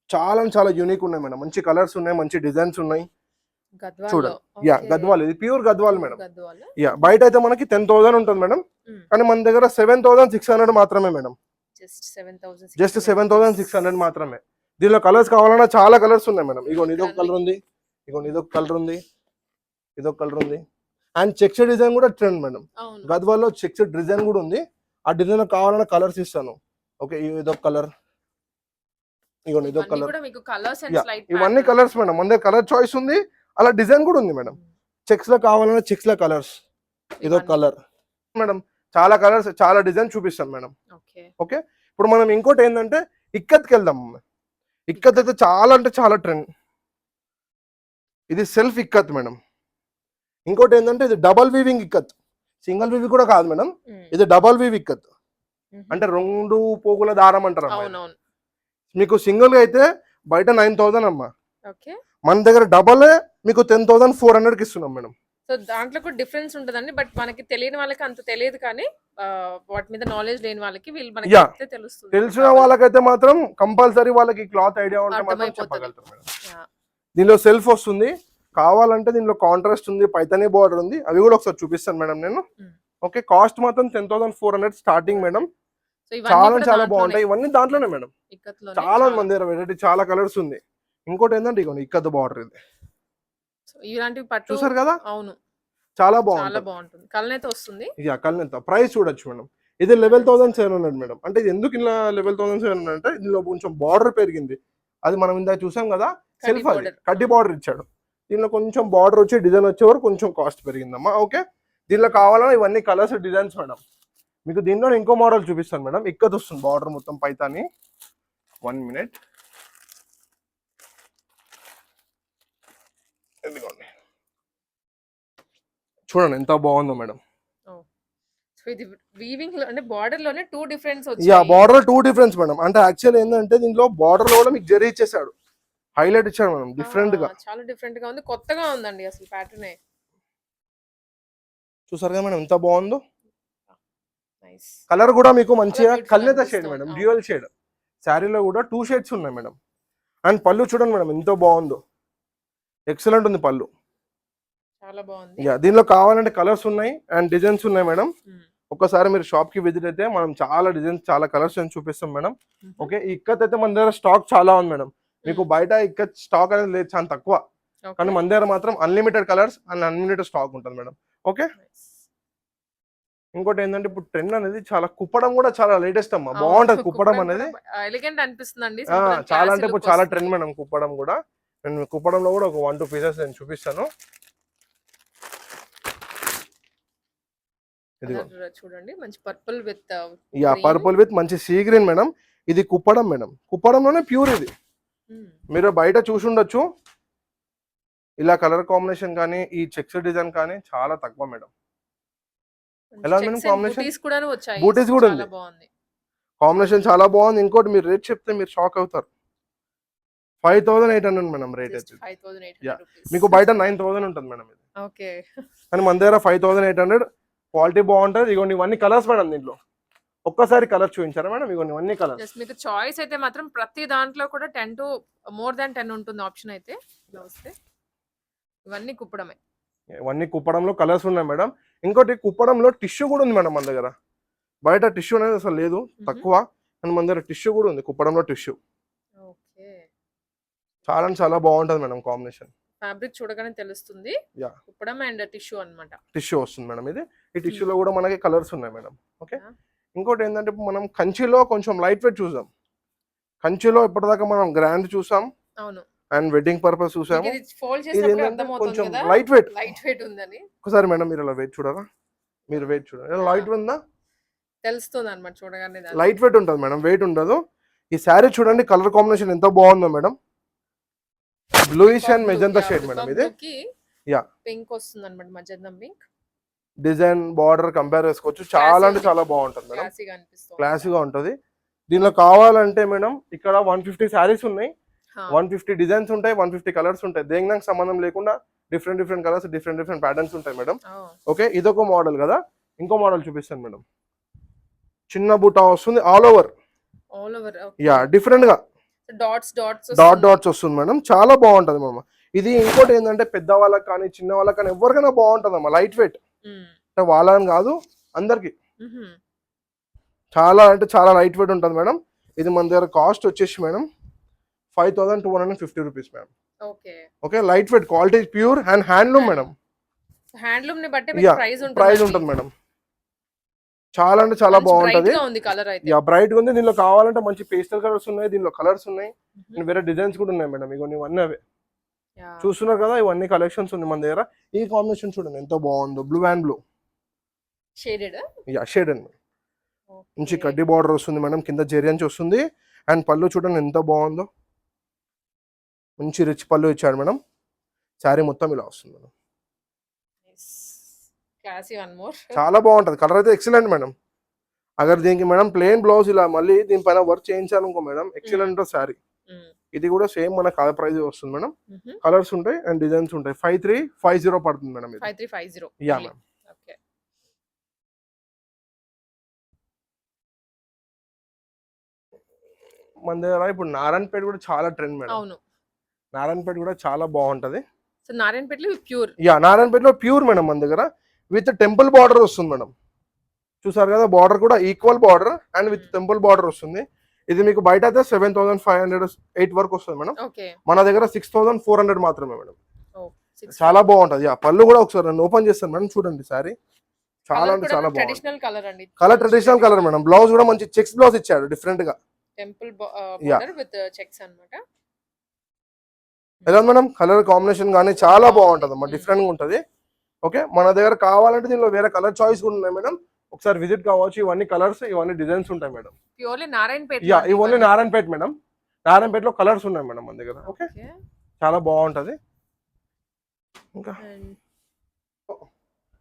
చాలా చాలా యూనిక్ ఉన్నాయి మేడం. మంచి కలర్స్ ఉన్నాయి, మంచి డిజైన్స్ ఉన్నాయి. చూడండి, యా గద్వాల్, ఇది ప్యూర్ గద్వాల్ మేడం. యా, బయట అయితే మనకి 10,000 ఉంటుంది మేడం, కానీ మన దగ్గర 7,600 మాత్రమే మేడం. జస్ట్ 7,600 మాత్రమే. దీనిలో కలర్స్ కావాలన్నా చాలా కలర్స్ ఉన్నాయి మేడం. ఇగోండి ఇదొక కలర్ ఉంది, ఇగోండి ఇదొక కలర్ ఉంది, ఇదొక కలర్ ఉంది. అండ్ చెక్స్ డిజైన్ కూడా ట్రెండ్ మేడం. గద్వాల్లో చెక్స్ డిజైన్ కూడా ఉంది. ఆ డిజైన్ కావాలన్నా కలర్స్ ఇస్తాను. ఓకే, ఇదొక కలర్, ఇగోండి ఇదొక కలర్. ఇవన్నీ కలర్స్ మేడం, మన దగ్గర కలర్ చాయిస్ ఉంది, అలా డిజైన్ కూడా ఉంది మేడం. చెక్స్ లో కావాలన్నా చెక్స్ లో కలర్స్. ఇదొక కలర్ మేడం, చాలా కలర్స్ చాలా డిజైన్ చూపిస్తాం మేడం. ఓకే, ఇప్పుడు మనం ఇంకోటి ఏంటంటే ఇక్కత్కి వెళ్దాం. ఇక్కత్ అయితే చాలా అంటే చాలా ట్రెండ్. ఇది సెల్ఫ్ ఇక్కత్ మేడం. ఇంకోటి ఏంటంటే ఇది డబల్ వీవింగ్ ఇక్కత్, సింగిల్ వీవి కూడా కాదు మేడం, ఇది డబల్ వీవ్ ఇక్కత్. అంటే 2 పోగుల దారం అంటారు. మీకు సింగిల్ గా అయితే బయట 9,000 అమ్మా, మన దగ్గర డబల్ మీకు 10,400కి ఇస్తున్నాం మేడం. సో దాంట్లో కూడా డిఫరెన్స్ ఉంటుందండి, బట్ మనకి తెలియని వాళ్ళకి అంత తెలియదు, కానీ వాటి మీద నాలెడ్జ్ లేని వాళ్ళకి వీళ్ళు తెలుస్తుంది. తెలిసిన వాళ్ళకైతే మాత్రం కంపల్సరీ వాళ్ళకి క్లాత్ ఐడియా ఉంటే మాత్రం చెప్పగలుగుతారు మేడం. దీనిలో సెల్ఫ్ వస్తుంది, కావాలంటే దీనిలో కాంట్రాస్ట్ ఉంది, పైతానీ బోర్డర్ ఉంది, అవి కూడా ఒకసారి చూపిస్తాను మేడం నేను. ఓకే, కాస్ట్ మాత్రం 10,400 స్టార్టింగ్ మేడం. చాలా చాలా బాగుంటాయి, ఇవన్నీ దాంట్లోనే మేడం. చాలా మంది దగ్గర వెరైటీ, చాలా కలర్స్ ఉంది. ఇంకోటి ఏంటంటే ఇగోండి ఇక్కత్ బార్డర్, ఇది ఇలాంటివి పట్టు చూసారు కదా, అవును చాలా బాగుంటుంది. కలనేత వస్తుంది. యా, కలనేత. ప్రైస్ చూడొచ్చు మేడం, ఇది 11,700 మేడం. అంటే ఇది ఎందుకు ఇలా 11,700 అంటే ఇందులో కొంచెం బార్డర్ పెరిగింది. అది మనం ఇందాక చూసాం కదా, సెల్ఫ్ అది కడ్డీ బార్డర్ ఇచ్చాడు. దీనిలో కొంచెం బార్డర్ వచ్చి డిజైన్ వచ్చే వరకు కొంచెం కాస్ట్ పెరిగిందమ్మా. ఓకే, దీనిలో కావాలన్నా ఇవన్నీ కలర్స్ డిజైన్స్ మేడం. మీకు దీనిలో ఇంకో మోడల్ చూపిస్తాను మేడం. ఇక్కత్ వస్తుంది బార్డర్ మొత్తం పైతాని. 1 minute. చూడండి ఎంత బాగుందో మేడం. ఇది వీవింగ్ లో అంటే బార్డర్ లోనే 2 డిఫరెన్స్ వచ్చాయి. Yeah, border 2 difference madam. అంటే యాక్చువల్ ఏంటంటే దీనిలో బార్డర్ లో కూడా మీకు జరీ ఇచ్చేసాడు, హైలైట్ ఇచ్చాడు మేడం, డిఫరెంట్ గా. చాలా డిఫరెంట్ గా ఉంది, కొత్తగా ఉందండి అసలు ప్యాటర్న్. చూసారు కదా మేడం ఎంత బాగుందో. కలర్ కూడా మీకు మంచిగా కల్నేత షేడ్ మేడం, డ్యూయల్ షేడ్. శారీలో కూడా 2 షేడ్స్ ఉన్నాయి మేడం. అండ్ పళ్ళు చూడండి మేడం ఎంతో బాగుందో, ఎక్సలెంట్ ఉంది పళ్ళు. చాలా బాగుంది. యా, దీనిలో కావాలంటే కలర్స్ ఉన్నాయి అండ్ డిజైన్స్ ఉన్నాయి మేడం. ఒక్కసారి మీరు షాప్ కి విజిట్ అయితే మనం చాలా డిజైన్స్, చాలా కలర్స్ చూపిస్తాం మేడం. ఓకే, ఈ ఇక్కత్ అయితే మన దగ్గర స్టాక్ చాలా ఉంది మేడం. మీకు బయట ఇక్కత్ స్టాక్ అనేది లేదు, చాలా తక్కువ. కానీ మన దగ్గర మాత్రం unlimited colours and unlimited stock ఉంటుంది మేడం. ఓకే, ఇంకోటి ఏంటంటే ఇప్పుడు ట్రెండ్ అనేది చాలా కుప్పడం కూడా చాలా లేటెస్ట్ అమ్మా, బాగుంటది కుప్పడం అనేది. ఎలిగెంట్ అనిపిస్తుందండి. చాలా అంటే ఇప్పుడు చాలా ట్రెండ్ మేడం కుప్పడం కూడా. నేను కుప్పడంలో కూడా ఒక 1-2 పీసెస్ నేను చూపిస్తాను. చూడండి, మంచి పర్పుల్ విత్ పర్పుల్ విత్ మంచి సీ గ్రీన్ మేడం. ఇది కుప్పడం మేడం, కుప్పడంలోనే ప్యూర్ ఇది. మీరు బయట చూసి ఉండొచ్చు, ఇలా కలర్ కాంబినేషన్ కానీ ఈ చెక్స్ డిజైన్ కానీ చాలా తక్కువ మేడం. ఎలా మేడం కాంబినేషన్? బూటీస్ కూడా ఉంది, కాంబినేషన్ చాలా బాగుంది. ఇంకోటి మీరు రేట్ చెప్తే మీరు షాక్ అవుతారు. 5800 మేడం రేట్ అయితే. మీకు బయట 9000 ఉంటుంది మేడం ఇది. ఓకే, కానీ మన దగ్గర 5800. క్వాలిటీ బాగుంటుంది. ఇగోండి ఇవన్నీ కలర్స్ మేడం. దీంట్లో ఒక్కసారి కలర్ చూపించారా మేడం? ఇగోండి ఇవన్నీ కలర్స్. మీకు చాయిస్ అయితే మాత్రం ప్రతి దాంట్లో కూడా 10 to more than 10 ఉంటుంది ఆప్షన్ అయితే. ఇవన్నీ కుప్పడమే, ఇవన్నీ కుప్పడంలో కలర్స్ ఉన్నాయి మేడం. ఇంకోటి కుప్పడంలో టిష్యూ కూడా ఉంది మేడం మన దగ్గర. బయట టిష్యూ అనేది అసలు లేదు, తక్కువ. కానీ మన దగ్గర టిష్యూ కూడా ఉంది, కుప్పడంలో టిష్యూ. చాలా చాలా బాగుంటుంది మేడం కాంబినేషన్. ఫ్యాబ్రిక్ చూడగానే తెలుస్తుంది. కుప్పడం అండ్ టిష్యూ అన్నమాట. టిష్యూ వస్తుంది మేడం ఇది. ఈ టిష్యూలో కూడా మనకి కలర్స్ ఉన్నాయి మేడం. ఓకే, ఇంకోటి ఏంటంటే మనం కంచిలో కొంచెం లైట్ వెయిట్ చూసాం. కంచిలో ఇప్పటిదాకా మనం గ్రాండ్ చూసాం, అవును, అండ్ వెడ్డింగ్ పర్పస్ చూసాము. కొంచెం లైట్ వెయిట్ ఉందని ఒకసారి మేడం మీరు ఇలా వెయిట్ చూడరా? మీరు వెయిట్ చూడండి, లైట్ ఉందా తెలుస్తుంది అన్నమాట చూడగానే. లైట్ వెయిట్ ఉంటుంది మేడం, వెయిట్ ఉండదు. ఈ శారీ చూడండి, కలర్ కాంబినేషన్ ఎంత బాగుందో madam. Bluish and magenta shade madam ఇది. యా, పింక్ వస్తుంది అన్నమాట, magenta pink. Design border compare చేసుకోవచ్చు. చాలా అంటే చాలా బాగుంటుంది మేడం, క్లాసీగా ఉంటుంది. దీనిలో కావాలంటే మేడం ఇక్కడ 150 శారీస్ ఉన్నాయి, 150 డిజైన్స్ ఉంటాయి, 150 కలర్స్ ఉంటాయి. దేనికి సంబంధం లేకుండా డిఫరెంట్ కలర్స్, డిఫరెంట్ ప్యాటర్న్స్ ఉంటాయి మేడం. ఓకే, ఇదొక మోడల్ కదా. ఇంకో మోడల్ చూపిస్తాను మేడం. చిన్న బూటా వస్తుంది, ఆల్ ఓవర్. యా, డిఫరెంట్ గా డాట్స్ వస్తుంది మేడం. చాలా బాగుంటది మేడం ఇది. ఇంకోటి ఏంటంటే పెద్ద వాళ్ళకి కానీ చిన్న వాళ్ళకి కానీ ఎవరికైనా బాగుంటది అమ్మా. లైట్ వెయిట్ అంటే వాళ్ళని కాదు, అందరికి చాలా అంటే చాలా లైట్ వెయిట్ ఉంటుంది మేడం. ఇది మన దగ్గర కాస్ట్ వచ్చేసి madam 5250 rupees madam. Okay, light weight, quality pure and handloom madam. Handloom ని బట్టి ప్రైస్ ఉంటుంది మేడం. చాలా అంటే చాలా బాగుంటది. బ్రైట్ గా ఉంది. దీనిలో కావాలంటే మంచి పేస్టల్ కలర్స్ ఉన్నాయి, దీనిలో కలర్స్ ఉన్నాయి, వేరే డిజైన్స్ కూడా ఉన్నాయి మేడం. ఇవన్నీ అవే చూస్తున్నారు కదా, ఇవన్నీ కలెక్షన్స్ ఉంది మన దగ్గర. ఈ కాంబినేషన్ చూడండి ఎంత బాగుందో, బ్లూ అండ్ బ్లూ షేడ్ అండి. మంచి కడ్డీ బార్డర్ వస్తుంది మేడం, కింద జెరియన్స్ వస్తుంది. అండ్ పళ్ళు చూడండి ఎంత బాగుందో, మంచి రిచ్ పళ్ళు ఇచ్చాడు మేడం. శారీ మొత్తం ఇలా వస్తుంది మేడం. చాలా బాగుంటది, కలర్ అయితే ఎక్సలెంట్ మేడం. అగర్ దీనికి మేడం ప్లెయిన్ బ్లౌజ్ ఇలా మళ్ళీ దీనిపైన వర్క్ చేయించాలనుకో మేడం, ఎక్సలెంట్ శారీ. ఇది కూడా సేమ్ మన కలర్ ప్రైస్ వస్తుంది మేడం. కలర్స్ ఉంటాయి అండ్ డిజైన్స్ ఉంటాయి. 5350 పడుతుంది మేడం. 5350. Yeah madam. మన దగ్గర ఇప్పుడు నారాయణపేట కూడా చాలా ట్రెండ్ మేడం. అవును, నారాయణపేట కూడా చాలా బాగుంటది. సో నారాయణపేటలో ప్యూర్. యా, నారాయణపేటలో ప్యూర్ మేడం. మన దగ్గర విత్ టెంపుల్ బార్డర్ వస్తుంది మేడం. చూసారు కదా, బార్డర్ కూడా equal border and with temple border వస్తుంది. ఇది మీకు బయట అయితే 7500-8 వరకు వస్తుంది మేడం. మన దగ్గర 6400 మాత్రమే మేడం. చాలా బాగుంటది. పళ్ళు కూడా ఒకసారి నేను ఓపెన్ చేస్తాను మేడం, చూడండి సారీ. చాలా అంటే చాలా బాగుంది. Colour traditional colour madam. Blouse కూడా మంచి చెక్స్ బ్లౌజ్ ఇచ్చాడు, డిఫరెంట్ గా టెంపుల్ బార్డర్ విత్ చెక్స్ అన్నమాట. ఎలా మేడం, కలర్ కాంబినేషన్ కానీ చాలా బాగుంటది అమ్మా, డిఫరెంట్ గా ఉంటది. ఓకే, మన దగ్గర కావాలంటే దీనిలో వేరే కలర్ చాయిస్ కూడా ఉన్నాయి మేడం. ఒకసారి విజిట్ కావచ్చు. ఇవన్నీ కలర్స్, ఇవన్నీ డిజైన్స్ ఉంటాయి మేడం. ప్యూర్లీ నారాయణపేట. యా, ఇవన్నీ నారాయణపేట మేడం. నారాయణపేటలో కలర్స్ ఉన్నాయి మేడం మన దగ్గర. ఓకే, చాలా బాగుంటది. ఇంకా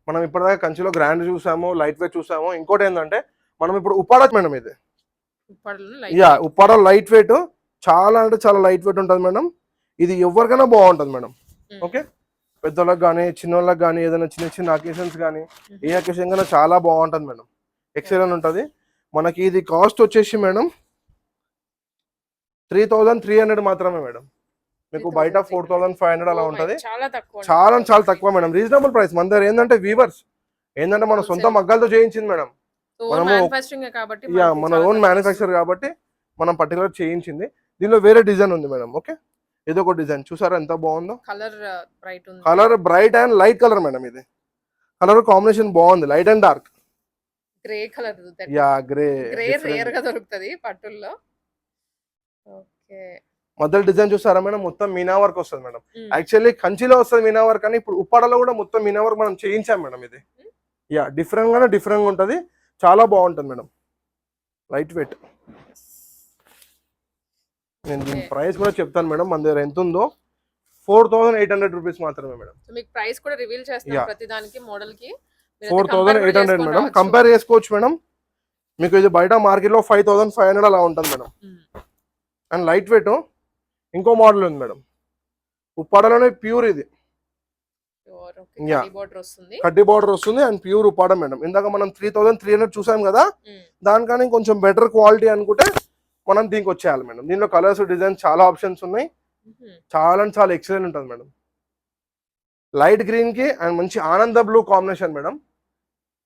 మనం ఇప్పటిదాకా కంచిలో గ్రాండ్ చూసాము, లైట్ వెయిట్ చూసాము. ఇంకోటి ఏంటంటే మనం ఇప్పుడు ఉప్పాడ మేడం. ఇది యా, ఉప్పాడ లైట్ వెయిట్, చాలా అంటే చాలా లైట్ వెయిట్ ఉంటుంది మేడం. ఇది ఎవరికైనా బాగుంటుంది మేడం. ఓకే, పెద్దోళ్ళకి కానీ చిన్నోళ్ళకి కానీ ఏదైనా చిన్న చిన్న అకేషన్స్ కానీ ఏ అకేషన్ కన్నా చాలా బాగుంటుంది మేడం. ఎక్సలెంట్ ఉంటుంది. మనకి ఇది కాస్ట్ వచ్చేసి మేడం 3300 మాత్రమే మేడం. మీకు బయట 4500 అలా ఉంటుంది. చాలా తక్కువ, చాలా తక్కువ మేడం, రీజనబుల్ ప్రైస్. మన దగ్గర ఏంటంటే వీవర్స్ ఏంటంటే మన సొంత మగ్గాలతో చేయించింది మేడం. మనము మన ఓన్ మ్యానుఫ్యాక్చర్ కాబట్టి మనం పర్టికులర్ చేయించింది. దీనిలో వేరే డిజైన్ ఉంది మేడం. ఓకే, ఇది ఒక డిజైన్ చూసారా ఎంత బాగుందో. Colour bright and light colour madam. ఇది కలర్ కాంబినేషన్ బాగుంది, light and dark. Grey colour, grey rare గా దొరుకుతది పట్టుల్లో. ఓకే, మొదటి డిజైన్ చూసారా మేడం, మొత్తం మీనా వర్క్ వస్తుంది మేడం. యాక్చువల్లీ కంచిలో వస్తుంది మీనా వర్క్, అని ఇప్పుడు ఉప్పాడలో కూడా మొత్తం మీనా వర్క్ మనం చేయించాం మేడం. ఇది డిఫరెంట్ గా ఉంటది, చాలా బాగుంటుంది మేడం, లైట్ వెయిట్. నేను దీని ప్రైస్ కూడా చెప్తాను మేడం. మన దగ్గర ఎంత ఉందో 4800 రూపీస్ మాత్రమే మేడం. మీకు ప్రైస్ కూడా రివీల్ చేస్తాం ప్రతి దానికి, మోడల్ కి 4800 మేడం. కంపేర్ చేసుకోవచ్చు మేడం. మీకు ఇది బయట మార్కెట్ లో 5500 అలా ఉంటుంది మేడం. And light weight. ఇంకో మోడల్ ఉంది మేడం, ఉప్పాడలోనే ప్యూర్. ఇది కడ్డీ బార్డర్ వస్తుంది అండ్ ప్యూర్ ఉప్పాడ మేడం. ఇందాక మనం 3300 చూసాం కదా, దానికని కొంచెం బెటర్ క్వాలిటీ అనుకుంటే మనం దీనికి వచ్చేయాలి మేడం. దీనిలో కలర్స్, డిజైన్స్ చాలా ఆప్షన్స్ ఉన్నాయి. చాలా ఎక్సలెంట్ ఉంటుంది మేడం. లైట్ గ్రీన్ కి అండ్ మంచి ఆనంద బ్లూ కాంబినేషన్ మేడం.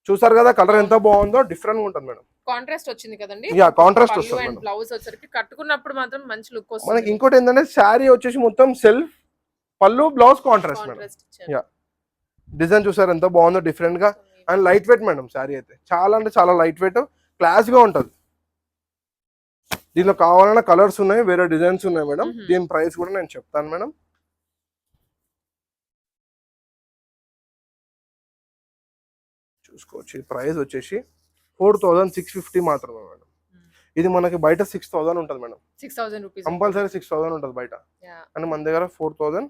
చూసారు కదా కలర్ ఎంత బాగుందో, డిఫరెంట్ గా ఉంటుంది మేడం. కాంట్రాస్ట్ వచ్చింది కదండి. కాంట్రాస్ట్ వస్తుంది మేడం. బ్లౌజ్ వచ్చరికి కట్టుకున్నప్పుడు మాత్రం మంచి లుక్ వస్తుంది. మనకి ఇంకోటి ఏంటంటే శారీ వచ్చేసి మొత్తం సెల్ఫ్, పళ్ళు బ్లౌజ్ కాంట్రాస్ట్ మేడం. డిజైన్ చూసారు ఎంత బాగుందో, డిఫరెంట్ గా. And light weight madam. Sari అయితే చాలా లైట్ వెయిట్, క్లాస్ గా ఉంటుంది. దీనిలో కావాలన్నా కలర్స్ ఉన్నాయి, వేరే డిజైన్స్ ఉన్నాయి మేడం. దీని ప్రైస్ కూడా నేను చెప్తాను మేడం. చూసుకోవచ్చు. ప్రైస్ వచ్చేసి 4650 మాత్రమే మేడం. ఇది మనకి బయట 6000 ఉంటుంది మేడం. 6000 రూపీస్ కంపల్సరీ 6000 ఉంటుంది బయట. అండ్ మన దగ్గర 4000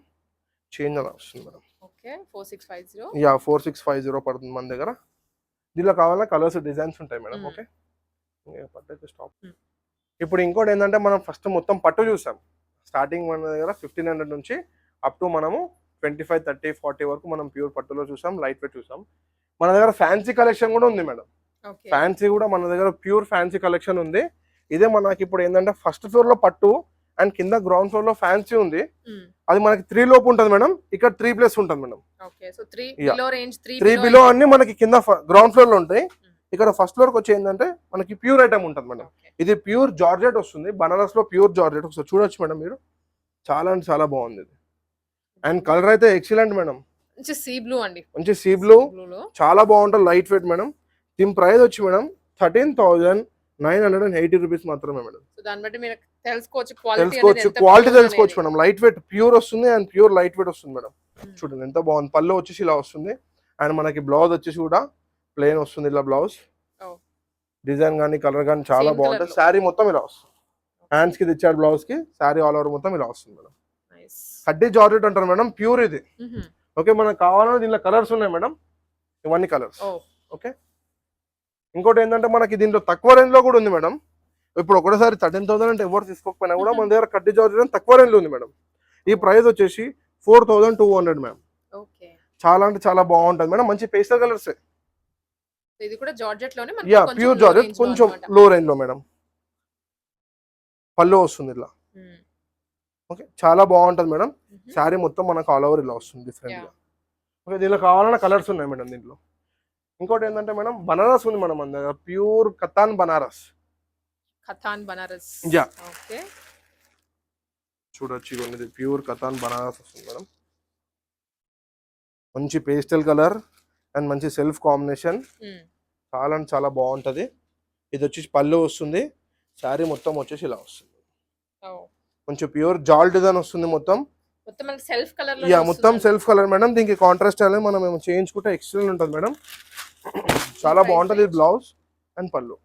చేంజ్ అలా వస్తుంది మేడం. ఓకే, 4650. 4650 పడుతుంది మన దగ్గర. దీనిలో కావాలన్నా కలర్స్, డిజైన్స్ ఉంటాయి మేడం. ఓకే, పట్టు స్టాప్. ఇప్పుడు ఇంకోటి ఏంటంటే మనం ఫస్ట్ మొత్తం పట్టు చూసాం. స్టార్టింగ్ మన దగ్గర 1500 నుంచి అప్ టు మనము 25, 30, 40 వరకు మనం ప్యూర్ పట్టులో చూసాం, లైట్ వెయిట్ చూసాం. మన దగ్గర ఫ్యాన్సీ కలెక్షన్ కూడా ఉంది మేడం. ఫ్యాన్సీ కూడా మన దగ్గర ప్యూర్ ఫ్యాన్సీ కలెక్షన్ ఉంది. ఇదే మనకి ఇప్పుడు ఏంటంటే ఫస్ట్ ఫ్లోర్ లో పట్టు అండ్ కింద గ్రౌండ్ ఫ్లోర్ లో ఫ్యాన్సీ ఉంది. అది మనకి 3 లోపు ఉంటుంది మేడం. ఇక్కడ 3+ ఉంటుంది మేడం. 3 బిలో అన్ని మనకి కింద గ్రౌండ్ ఫ్లోర్ లో ఉంటాయి. ఇక్కడ ఫస్ట్ ఫ్లోర్ కి వచ్చి ఏంటంటే మనకి ప్యూర్ ఐటమ్ ఉంటుంది మేడం. ఇది ప్యూర్ జార్జెట్ వస్తుంది, బనారస్ లో ప్యూర్ జార్జెట్. ఒకసారి చూడొచ్చు మేడం మీరు, చాలా బాగుంది ఇది. అండ్ కలర్ అయితే ఎక్సలెంట్ మేడం. మంచి సీ బ్లూ అండి, మంచి సీ బ్లూ, చాలా బాగుంటుంది, లైట్ వెయిట్ మేడం. దీని ప్రైస్ వచ్చి మేడం 13980 రూపీస్ మాత్రమే మేడం. తెలుసుకోవచ్చు క్వాలిటీ తెలుసుకోవచ్చు మేడం. లైట్ వెయిట్ ప్యూర్ వస్తుంది అండ్ ప్యూర్ లైట్ వెయిట్ వస్తుంది మేడం. చూడండి ఎంత బాగుంది. పళ్ళు వచ్చేసి ఇలా వస్తుంది అండ్ మనకి బ్లౌజ్ వచ్చేసి కూడా ప్లెయిన్ వస్తుంది. ఇలా బ్లౌజ్ డిజైన్ కానీ కలర్ కానీ చాలా బాగుంటుంది. శారీ మొత్తం ఇలా వస్తుంది. హ్యాండ్స్ కి తెచ్చాడు, బ్లౌజ్ కి. శారీ ఆల్ ఓవర్ మొత్తం ఇలా వస్తుంది మేడం. కడ్డీ జార్జెట్ అంటారు మేడం, ప్యూర్ ఇది. ఓకే, మనకు కావాలన్నా దీనిలో కలర్స్ ఉన్నాయి మేడం, ఇవన్నీ కలర్స్. ఓకే, ఇంకోటి ఏంటంటే మనకి దీంట్లో తక్కువ రేంజ్ లో కూడా ఉంది మేడం. ఇప్పుడు ఒకటేసారి 13,000 అంటే ఎవరు తీసుకోకపోయినా కూడా మన దగ్గర కడ్డీ జార్జెట్ తక్కువ రేంజ్ లో ఉంది మేడం. ఈ ప్రైస్ వచ్చేసి 4200 మ్యామ్. చాలా బాగుంటుంది మేడం. మంచి పేస్టల్ కలర్స్. ఇది కూడా జార్జెట్ లోనే, ప్యూర్ జార్జెట్, కొంచెం లో రేంజ్ లో మేడం. పళ్ళు వస్తుంది ఇలా. ఓకే, చాలా బాగుంటుంది మేడం. శారీ మొత్తం మనకు ఆల్ ఓవర్ ఇలా వస్తుంది డిఫరెంట్ గా. ఓకే, దీనిలో కావాలన్నా కలర్స్ ఉన్నాయి మేడం దీంట్లో. ఇంకోటి ఏంటంటే మేడం బనారస్ ఉంది మేడం మన దగ్గర, ప్యూర్ కతాన్ బనారస్. ఓకే, చూడొచ్చు, ఇది ప్యూర్ కతాన్ బనారస్ వస్తుంది మేడం. మంచి పేస్టల్ కలర్ అండ్ మంచి సెల్ఫ్ కాంబినేషన్, చాలా బాగుంటది. ఇది వచ్చేసి పళ్ళు వస్తుంది, శారీ మొత్తం వచ్చేసి ఇలా వస్తుంది. కొంచెం ప్యూర్ జాల్ డిజైన్ వస్తుంది మొత్తం. మొత్తం సెల్ఫ్ కలర్ మేడం. దీనికి కాంట్రాస్ట్ అనేది మనం చేయించుకుంటే ఎక్సలెంట్ ఉంటుంది మేడం. చాలా బాగుంటది. బ్లౌజ్ అండ్ పళ్ళు.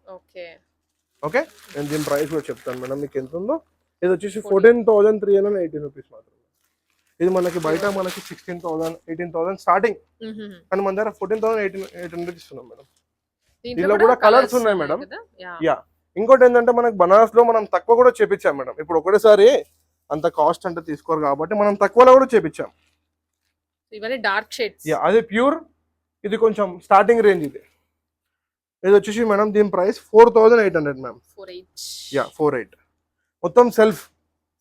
ఓకే, నేను దీని ప్రైస్ కూడా చెప్తాను మేడం మీకు ఎంత ఉందో. ఇది వచ్చేసి 14,380 రూపీస్ మాత్రం. ఇది మనకి బయట మనకి 16,000, 18,000 స్టార్టింగ్, కానీ మన దగ్గర 14,800 ఇస్తున్నాం మేడం. దీనిలో కూడా కలర్స్ ఉన్నాయి మేడం. ఇంకోటి ఏంటంటే మనకి బనారస్ లో మనం తక్కువ కూడా చేపించాం మేడం. ఇప్పుడు ఒకటేసారి అంత కాస్ట్ అంటే తీసుకోరు కాబట్టి మనం తక్కువలో కూడా చేపించాం. ఇవన్నీ డార్క్ షేడ్స్. అది ప్యూర్. ఇది కొంచెం స్టార్టింగ్ రేంజ్. ఇది వచ్చేసి మేడం దీని ప్రైస్ 4800 మ్యామ్. 48 మొత్తం సెల్ఫ్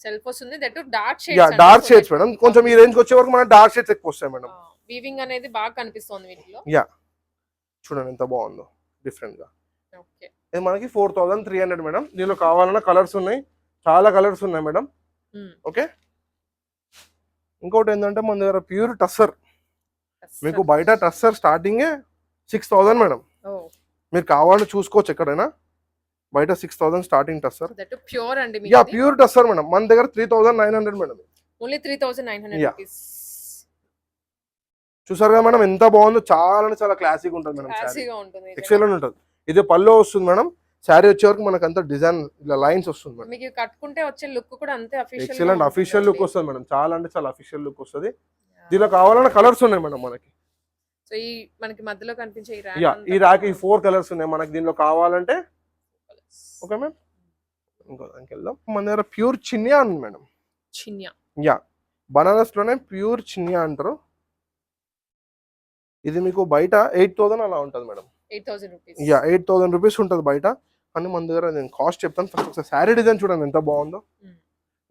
సెల్ఫ్ వస్తుంది that dark yeah shades dark shades madam. కొంచెం ఈ రేంజ్ వచ్చే వరకు మనకి డార్క్ షేడ్స్ ఎక్కువ వస్తాయి మేడం. వీవింగ్ అనేది బాగా కనిపిస్తుంది వీటిలో. యా చూడండి ఎంత బాగుందో డిఫరెంట్ గా. ఓకే ఇది మనకి 4300 మేడం. దీనిలో కావాలన్నా కలర్స్ ఉన్నాయి, చాలా కలర్స్ ఉన్నాయి మేడం. ఓకే ఇంకోటి ఏంటంటే మన దగ్గర ప్యూర్ టస్సర్, మీకు బయట టస్సర్ స్టార్టింగ్ 6000 మేడం. మీరు కావాలని చూసుకోవచ్చు ఎక్కడైనా, బయట 6000 స్టార్టింగ్ టస్సర్. ప్యూర్ అండి. Yeah pure tussar madam. మన దగ్గర 3900 మేడం. Only 3900 rupees. చూసారు కదా మేడం ఎంత బాగుందో, చాలా అంటే చాలా క్లాసిక్ ఉంటుంది మేడం. క్లాసీగా ఉంటుంది, ఎక్సలెంట్ ఉంటుంది. ఇది పల్లో వస్తుంది మేడం. శారీ వచ్చే వరకు మనకు అంత డిజైన్ ఇలా లైన్స్ వస్తుంది మేడం. మీకు కట్టుకుంటే వచ్చే లుక్ కూడా అంతే అఫీషియల్, ఎక్సలెంట్ అఫీషియల్ లుక్ వస్తుంది మేడం. చాలా అంటే చాలా అఫీషియల్ లుక్ వస్తుంది. దీనిలో కావాలన్న కలర్స్ ఉన్నాయి మేడం మనకి. సో ఈ మనకి మధ్యలో కనిపించే ఈ ర్యాక్ ఈ 4 కలర్స్ ఉన్నాయి మనకి. దీనిలో కావాలంటే ఓకే మ్యామ్ ఇంకో దానికి వెళ్దాం. మన దగ్గర ప్యూర్ చిన్యా ఉంది మేడం. చిన్యా యా బనారస్ లోనే ప్యూర్ చిన్యా అంటారు. ఇది మీకు బయట 8000 అలా ఉంటుంది మేడం. 8000 రూపీస్. యా 8000 రూపీస్ ఉంటుంది బయట. కానీ మన దగ్గర నేను కాస్ట్ చెప్తాను. ఫస్ట్ ఒకసారి శారీ డిజైన్ చూడండి ఎంత బాగుందో.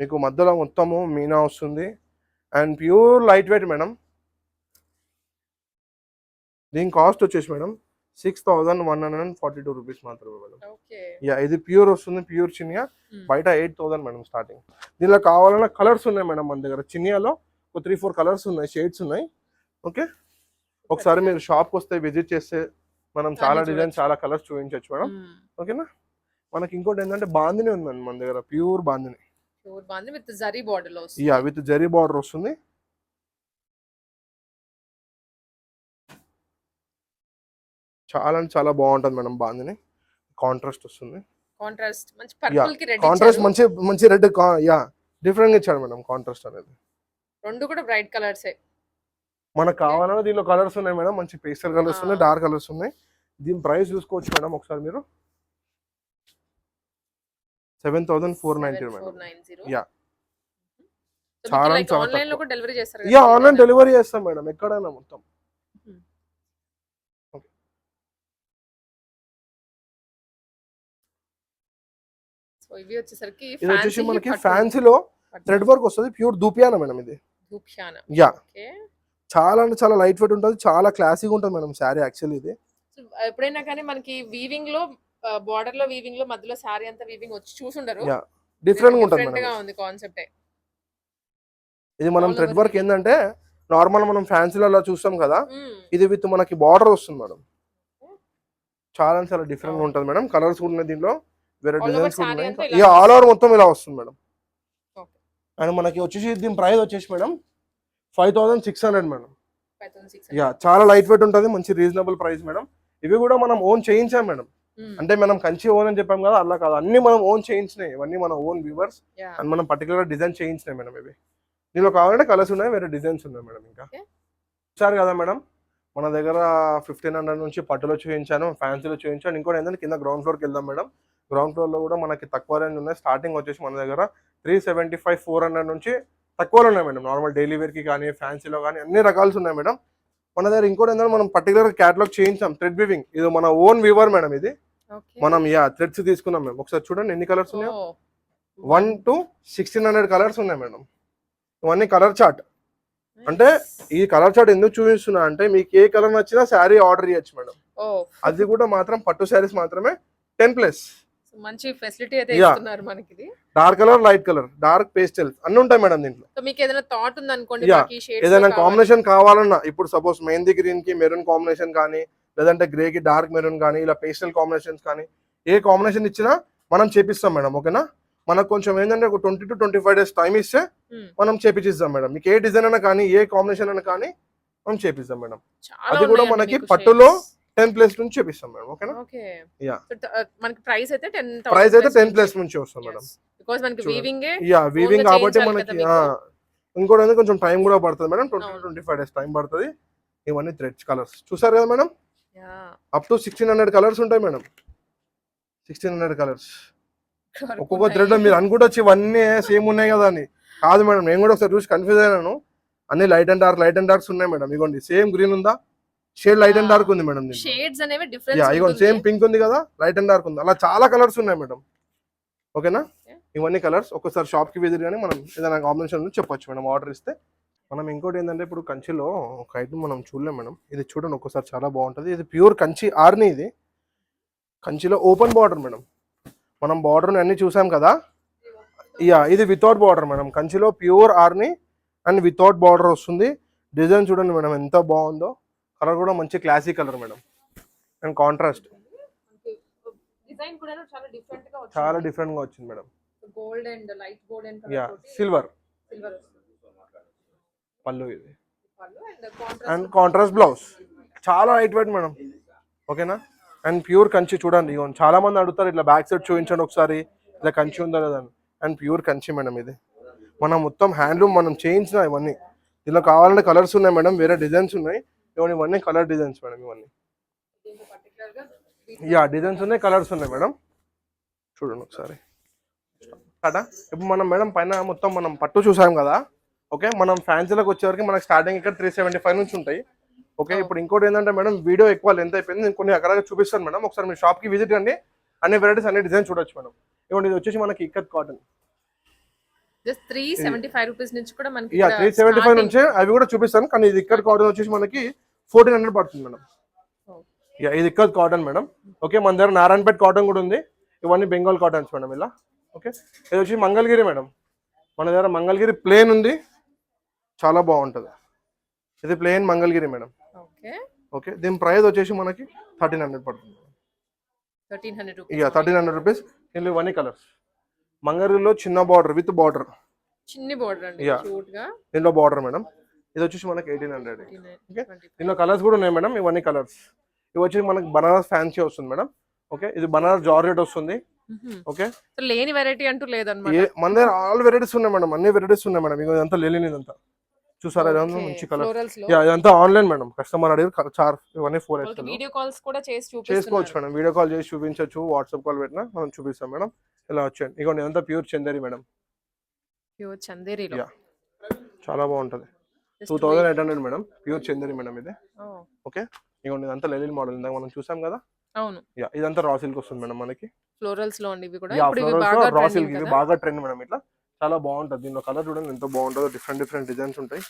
మీకు మధ్యలో మొత్తము మీనా వస్తుంది and pure light weight madam. దీని కాస్ట్ వచ్చేసి మేడం 6142 రూపీస్ మాత్రమే మేడం. యా ఇది ప్యూర్ వస్తుంది, ప్యూర్ చినియా. బయట 8000 మేడం స్టార్టింగ్. దీనిలో కావాలన్న కలర్స్ ఉన్నాయి మేడం మన దగ్గర. చినియాలో ఒక 3-4 కలర్స్ ఉన్నాయి, షేడ్స్ ఉన్నాయి. ఓకే ఒకసారి మీరు షాప్కి వస్తే విజిట్ చేస్తే మనం చాలా డిజైన్ చాలా కలర్స్ చూపించవచ్చు మేడం. ఓకేనా మనకి ఇంకోటి ఏంటంటే బాందిని ఉంది మన దగ్గర. Pure bandhani with zari border లో. యా విత్ జరీ బార్డర్ వస్తుంది. చాలా అంటే చాలా బాగుంటుంది మేడం. బాందిని కాంట్రాస్ట్ వస్తుంది. కాంట్రాస్ట్ మంచి పర్పుల్ కి రెడ్ కాంట్రాస్ట్ మంచి మంచి రెడ్. యా డిఫరెంట్ గా ఇచ్చాడు మేడం కాంట్రాస్ట్ అనేది. రెండు కూడా బ్రైట్ కలర్స్ మనకు కావాలన్నా దీనిలో కలర్స్ ఉన్నాయి మేడం. మంచి పేస్టల్ కలర్స్ ఉన్నాయి, డార్క్ కలర్స్ ఉన్నాయి. దీని ప్రైస్ చూసుకోవచ్చు మేడం ఒకసారి మీరు. 7490 మేడం. యా చాలా ఆన్లైన్ లో కూడా డెలివరీ చేస్తారు. యా ఆన్లైన్ డెలివరీ చేస్తాం మేడం ఎక్కడైనా మొత్తం. సో ఇవి వచ్చేసరికి ఇది వచ్చేసి మనకి ఫ్యాన్సీలో థ్రెడ్ వర్క్ వస్తుంది. ప్యూర్ దూపియానా మేడం ఇది. దూపియానా యా చాలా అంటే చాలా లైట్ వెయిట్ ఉంటుంది, చాలా క్లాసిక్ ఉంటుంది మేడం శారీ యాక్చువల్లీ ఇది. ఎప్పుడైనా కానీ మనకి వీవింగ్ లో బార్డర్ లో వీవింగ్ లో మధ్యలో శారీ అంతా వీవింగ్ వచ్చి చూసుండరు. యా డిఫరెంట్ గా ఉంటుంది మేడం. ఉంది కాన్సెప్ట్. ఇది మనం థ్రెడ్ వర్క్ ఏంటంటే నార్మల్ మనం ఫ్యాన్సీలలో చూస్తాం కదా, ఇది విత్ మనకి బార్డర్ వస్తుంది మేడం. చాలా చాలా డిఫరెంట్ గా ఉంటుంది మేడం. కలర్స్ కూడా ఉన్నాయి దీనిలో, వేరే డిజైన్స్ కూడా ఉన్నాయి. ఇక ఆల్ ఓవర్ మొత్తం ఇలా వస్తుంది మేడం. అండ్ మనకి వచ్చేసి దీని ప్రైస్ వచ్చేసి మేడం 5600 మేడం. యా చాలా లైట్ వెయిట్ ఉంటుంది, మంచి రీజనబుల్ ప్రైస్ మేడం. ఇవి కూడా మనం ఓన్ చేయించాం మేడం. అంటే మనం కంచి ఓన్ అని చెప్పాం కదా, అలా కాదు, అన్ని మనం ఓన్ చేయించినాయి. ఇవన్నీ మన ఓన్ వ్యూవర్స్ అండ్ మనం పర్టికులర్ డిజైన్ చేయించినాయి మేడం. ఇవి దీనిలో కావాలంటే కలర్స్ ఉన్నాయి, వేరే డిజైన్స్ ఉన్నాయి మేడం. ఇంకా చూసారు కదా మేడం మన దగ్గర 1500 నుంచి పట్టులో చూపించాను, ఫ్యాన్సీలో చూపించాను. ఇంకోటి ఏంటంటే కింద గ్రౌండ్ ఫ్లోర్కి వెళ్దాం మేడం. గ్రౌండ్ ఫ్లోర్లో కూడా మనకి తక్కువ రేంజ్ ఉన్నాయి. స్టార్టింగ్ వచ్చేసి మన దగ్గర 375-400 నుంచి తక్కువలో ఉన్నాయి మేడం. నార్మల్ డైలీ వేర్కి కానీ ఫ్యాన్సీలో కానీ అన్ని రకాలు ఉన్నాయి మేడం మన దగ్గర. ఇంకోటి ఏంటంటే మనం పర్టికులర్ క్యాటలాగ్ చేయించాం థ్రెడ్ వీవింగ్. ఇది మన ఓన్ వీవర్ మేడం. ఇది మనం థ్రెడ్స్ తీసుకున్నాం మేము. ఒకసారి చూడండి ఎన్ని కలర్స్ ఉన్నాయో. 1 to 1600 కలర్స్ ఉన్నాయి మేడం. ఇవన్నీ కలర్ చార్ట్. అంటే ఈ కలర్ చార్ట్ ఎందుకు చూపిస్తున్నా అంటే మీకు ఏ కలర్ నచ్చినా శారీ ఆర్డర్ చేయొచ్చు మేడం. అది కూడా మాత్రం పట్టు శారీస్ మాత్రమే 10+. మంచి ఫెసిలిటీ అయితే ఇస్తున్నారు మనకి. ఇది dark colour, light colour, dark pastel అన్ని ఉంటాయి మేడం దీంట్లో. సో మీకు ఏదైనా థాట్ ఉంది అనుకోండి, ఏదైనా కాంబినేషన్ కావాలన్నా, ఇప్పుడు సపోజ్ మెహందీ గ్రీన్ కి మెరూన్ కాంబినేషన్ కానీ, లేదంటే గ్రే కి డార్క్ మెరూన్ కానీ, ఇలా పేస్టల్ కాంబినేషన్స్ కానీ ఏ కాంబినేషన్ ఇచ్చినా మనం చేపిస్తాం మేడం. ఓకేనా మనకు కొంచెం ఏంటంటే ఒక 20 to 25 days టైం ఇస్తే మనం చేపిస్తాం మేడం. మీకు ఏ డిజైన్ అయినా కానీ, ఏ కాంబినేషన్ అయినా కానీ మనం చేపిస్తాం మేడం. అది కూడా మనకి పట్టులో 10+ నుంచి చేపిస్తాం మేడం. ఓకేనా యా మనకి ప్రైస్ అయితే 10+ నుంచి వస్తుంది మేడం. బికాజ్ మనకి వీవింగ్ వీవింగ్ కాబట్టి మనకి ఇంకోటి కొంచెం టైం కూడా పడుతుంది మేడం. 20 to 25 days టైం పడుతుంది. ఇవన్నీ థ్రెడ్స్ కలర్స్ చూసారు కదా మేడం. అప్ టు 1600 కలర్స్ ఉంటాయి మేడం. 1600 కలర్స్. ఒక్కొక్క థ్రెడ్ మీరు అనుకుంటొచ్చు ఇవన్నీ సేమ్ ఉన్నాయి కదా అని. కాదు మేడం, నేను కూడా ఒకసారి చూసి కన్ఫ్యూజ్ అయినాను. అన్ని లైట్ అండ్ డార్క్స్ ఉన్నాయి మేడం. ఇగోండి సేమ్ గ్రీన్ ఉందా, షేడ్ లైట్ అండ్ డార్క్ ఉంది మేడం. షేడ్స్ అనేవి డిఫరెన్స్. ఇగోండి సేమ్ పింక్ ఉంది కదా, లైట్ అండ్ డార్క్ ఉంది. అలా చాలా కలర్స్ ఉన్నాయి మేడం. ఓకేనా ఇవన్నీ కలర్స్. ఒకసారి షాప్కి విజిట్ కానీ మనం ఏదైనా కాంబినేషన్ చెప్పొచ్చు మేడం ఆర్డర్ ఇస్తే. మనం ఇంకోటి ఏంటంటే ఇప్పుడు కంచిలో ఒక ఐటమ్ మనం చూడలేం మేడం. ఇది చూడండి ఒక్కసారి, చాలా బాగుంటుంది. ఇది ప్యూర్ కంచి ఆర్ని. ఇది కంచిలో ఓపెన్ బార్డర్ మేడం. మనం బార్డర్ అన్ని చూసాం కదా, ఇది వితౌట్ బార్డర్ మేడం. కంచిలో pure Arni and without border వస్తుంది. డిజైన్ చూడండి మేడం ఎంత బాగుందో. కలర్ కూడా మంచి classic colour madam and contrast. Design కూడా చాలా డిఫరెంట్ గా వచ్చింది. చాలా డిఫరెంట్ గా వచ్చింది madam. Gold and light golden colour తోటి సిల్వర్ సిల్వర్ పళ్ళు ఇది పళ్ళు అండ్ కాంట్రాస్ట్ బ్లౌజ్. చాలా లైట్ వెయిట్ మేడం. ఓకేనా. అండ్ ప్యూర్ కంచి చూడండి. ఇగో చాలా మంది అడుగుతారు ఇట్లా బ్యాక్ సైడ్ చూపించండి ఒకసారి, ఇట్లా కంచి ఉందా లేదా అని. And pure Kanchi madam. ఇది మనం మొత్తం హ్యాండ్లూమ్ మనం చేయించిన ఇవన్నీ. దీనిలో కావాలంటే కలర్స్ ఉన్నాయి మేడం, వేరే డిజైన్స్ ఉన్నాయి. ఇవన్నీ కలర్ డిజైన్స్ మేడం. ఇవన్నీ డిజైన్స్ ఉన్నాయి, కలర్స్ ఉన్నాయి మేడం. చూడండి ఒకసారి కదా. ఇప్పుడు మనం మేడం పైన మొత్తం మనం పట్టు చూసాం కదా. ఓకే, మనం ఫ్యాన్సీలోకి వచ్చేవరకు మనకి స్టార్టింగ్ ఇక్కడ 375 నుంచి ఉంటాయి. ఓకే, ఇప్పుడు ఇంకోటి ఏంటంటే మేడం వీడియో ఎక్కువ లెంత్ అయిపోయింది. నేను కొన్ని అక్కడ చూపిస్తాను మేడం. ఒకసారి మీరు షాప్కి విజిట్ అండి, అన్ని వెరైటీస్ అన్ని డిజైన్ చూడొచ్చు మేడం. ఇవ్వండి, ఇది వచ్చేసి మనకి ఇక్కత్ కాటన్. జస్ట్ 375 రూపీస్ నుంచి కూడా మనకి 375 నుంచి అవి కూడా చూపిస్తాను. కానీ ఇది ఇక్కత్ కాటన్ వచ్చేసి మనకి 1400 పడుతుంది మేడం. ఇది ఇక్కత్ కాటన్ మేడం. ఓకే, మన దగ్గర నారాయణపేట్ కాటన్ కూడా ఉంది. ఇవన్నీ బెంగాల్ కాటన్స్ మేడం ఇలా. ఓకే, ఇది వచ్చి మంగళగిరి మేడం. మన దగ్గర మంగళగిరి ప్లేన్ ఉంది, చాలా బాగుంటుంది. ఇది ప్లేన్ మంగళగిరి మేడం. ఓకే, దీని ప్రైస్ వచ్చేసి మనకి 1300 పడుతుంది. 1300 రూపీస్. దీనిలో ఇవన్నీ కలర్స్. మంగళగిరిలో చిన్న బార్డర్ విత్ బార్డర్, చిన్న బార్డర్ అండి, క్యూట్ గా దీనిలో బార్డర్ మేడం. ఇది వచ్చేసి మనకి 1800. ఓకే, దీనిలో కలర్స్ కూడా ఉన్నాయి మేడం. ఇవన్నీ కలర్స్. ఇవి వచ్చి మనకి బనారస్ ఫ్యాన్సీ వస్తుంది మేడం. ఓకే, ఇది బనారస్ జార్జెట్ వస్తుంది. ఓకే, లేని వెరైటీ అంటూ లేదన్నమాట. మన దగ్గర ఆల్ వెరైటీస్ ఉన్నాయి మేడం, అన్ని వెరైటీస్ ఉన్నాయి మేడం. ఇదంతా లేని ఇదంతా చూసారా, ఇదంతా మంచి కలర్. ఇదంతా ఆన్లైన్ మేడం, కస్టమర్ అడిగి ఇవన్నీ 4 వీడియో కాల్స్ కూడా చేసుకోవచ్చు మేడం. వీడియో కాల్ చేసి చూపించవచ్చు, వాట్సాప్ కాల్ పెట్టినా మనం చూపిస్తాం మేడం. ఇలా వచ్చేయండి. ఇగోండి, ఇదంతా ప్యూర్ చందేరి మేడం. ప్యూర్ చందేరిలో చాలా బాగుంటుంది. 2800 మేడం, ప్యూర్ చందేరి మేడం ఇది. ఓకే, ఇగోండి, ఇదంతా లెలిన్ మోడల్ ఇందాక మనం చూసాం కదా. అవును, ఇదంతా రా సిల్క్ వస్తుంది మేడం మనకి. ఫ్లోరల్స్ లో అండి. ఇవి కూడా రా సిల్క్, ఇవి బాగా ట్రెండ్ మేడం. ఇట్లా చాలా బాగుంటుంది. దీనిలో కలర్ చూడండి ఎంత బాగుంటుందో. డిఫరెంట్ డిజైన్స్ ఉంటాయి.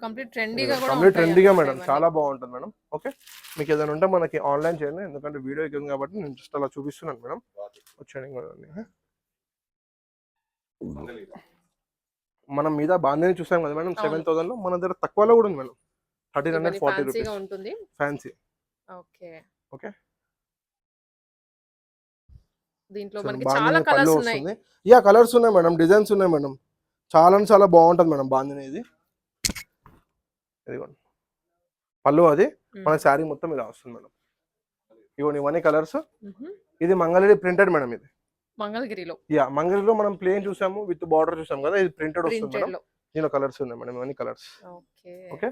కంప్లీట్ ట్రెండీగా మేడం, చాలా బాగుంటుంది మేడం. ఓకే, మీకు ఏదైనా ఉంటే మనకి ఆన్లైన్ చేయండి, ఎందుకంటే వీడియో ఎక్కువ కాబట్టి నేను జస్ట్ అలా చూపిస్తున్నాను మేడం. వచ్చేయండి. మనం మీద బాందని చూసాం కదా మేడం 7000 లో. మన దగ్గర తక్కువలో కూడా ఉంది మేడం, 1340 రూపీస్ ఉంటుంది ఫ్యాన్సీ. ఓకే ఓకే, దీంట్లో మనకి చాలా కలర్స్ ఉన్నాయి. కలర్స్ ఉన్నాయి మేడం, డిజైన్స్ ఉన్నాయి మేడం. చాలా బాగుంటుంది మేడం బాందని. ఇది ఇదిగోండి పళ్ళు, అది మన శారీ మొత్తం ఇలా వస్తుంది మేడం. ఇవ్వండి, ఇవన్నీ కలర్స్. ఇది మంగళగిరి ప్రింటెడ్ మేడం. ఇది మంగళగిరిలో మనం ప్లేన్ చూసాము, విత్ బార్డర్ చూసాం కదా. ఇది ప్రింటెడ్ వస్తుంది మేడం. దీనిలో కలర్స్ ఉన్నాయి మేడం, ఇవన్నీ కలర్స్. ఓకే,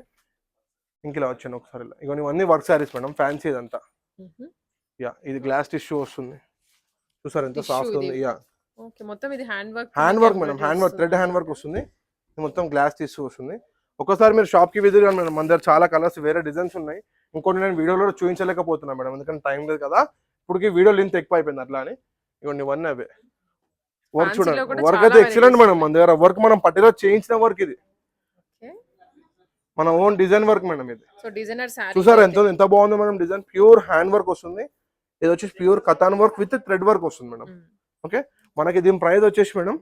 ఇంకిలా వచ్చాను ఒకసారి. ఇవన్నీ ఇవన్నీ వర్క్ శారీస్ మేడం, ఫ్యాన్సీ ఇదంతా. ఇది గ్లాస్ టిష్యూ వస్తుంది, చూసారు ఎంత సాఫ్ట్ ఉంది. Hand work madam, hand work, thread hand work వస్తుంది. మొత్తం గ్లాస్ టిష్యూ వస్తుంది. ఒకసారి మీరు షాప్కి విజిట్ కానీ మేడం, మన దగ్గర చాలా కలర్స్, వేరే డిజైన్స్ ఉన్నాయి. ఇంకోటి నేను వీడియోలో చూపించలేకపోతున్నా మేడం, ఎందుకంటే టైం లేదు కదా. ఇప్పటికి వీడియో లెంత్ ఎక్కువ అయిపోయింది అట్లా అని. ఇవన్నీ ఇవన్నీ అవే. వర్క్ చూడండి, వర్క్ అయితే ఎక్సలెంట్ మేడం. మన దగ్గర వర్క్ మనం పట్టిలో చేయించిన వర్క్. ఇది మన ఓన్ డిజైన్ వర్క్ మేడం. ఇది చూసారా ఎంత బాగుంది madam design. Pure hand work వస్తుంది. ఇది వచ్చేసి pure katan work with thread work వస్తుంది మేడం. ఓకే, మనకి దీని ప్రైస్ వచ్చేసి మేడం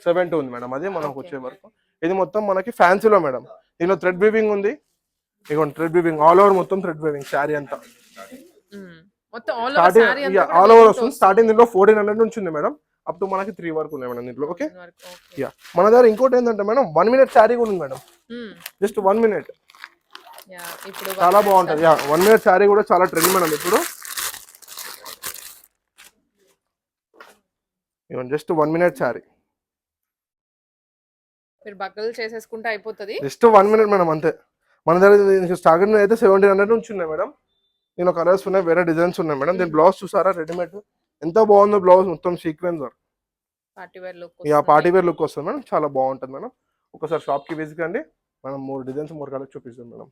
72 ఉంది మేడం. అది మనకు వచ్చే వరకు. ఇది మొత్తం మనకి ఫ్యాన్సీలో మేడం. దీనిలో థ్రెడ్ వీవింగ్ ఉంది. ఇదిగోండి, థ్రెడ్ వీవింగ్ ఆల్ ఓవర్, మొత్తం థ్రెడ్ వీవింగ్ శారీ అంతా. ఆల్ ఓవర్ వస్తుంది. స్టార్టింగ్ దీంట్లో 1400 నుంచి ఉంది మేడం, అప్ టు మనకి 3 వరకు ఉన్నాయి మేడం దీంట్లో. ఓకే, మన దగ్గర ఇంకోటి ఏంటంటే మేడం 1 minute శారీ కూడా ఉంది మేడం. జస్ట్ 1 minute, చాలా బాగుంటుంది. 1 minute శారీ కూడా చాలా ట్రెండ్ మేడం ఇప్పుడు. జస్ట్ 1 minute శారీ, బక్కలు చేసేసుకుంటే అయిపోతుంది. జస్ట్ 1 minute మేడం, అంతే. మన దగ్గర స్టార్టింగ్ అయితే 1700 నుంచి ఉన్నాయి మేడం. దీనిలో కలర్స్ ఉన్నాయి, వేరే డిజైన్స్ ఉన్నాయి మేడం. దీని బ్లౌజ్ చూసారా, రెడీమేడ్ ఎంత బాగుందో. బ్లౌజ్ మొత్తం sequence work, party wear look వస్తుంది మేడం. చాలా బాగుంటుంది మేడం. ఒకసారి షాప్కి విజిట్ కండి, మనం 3 డిజైన్స్ 3 కలర్స్ చూపిస్తాం మేడం.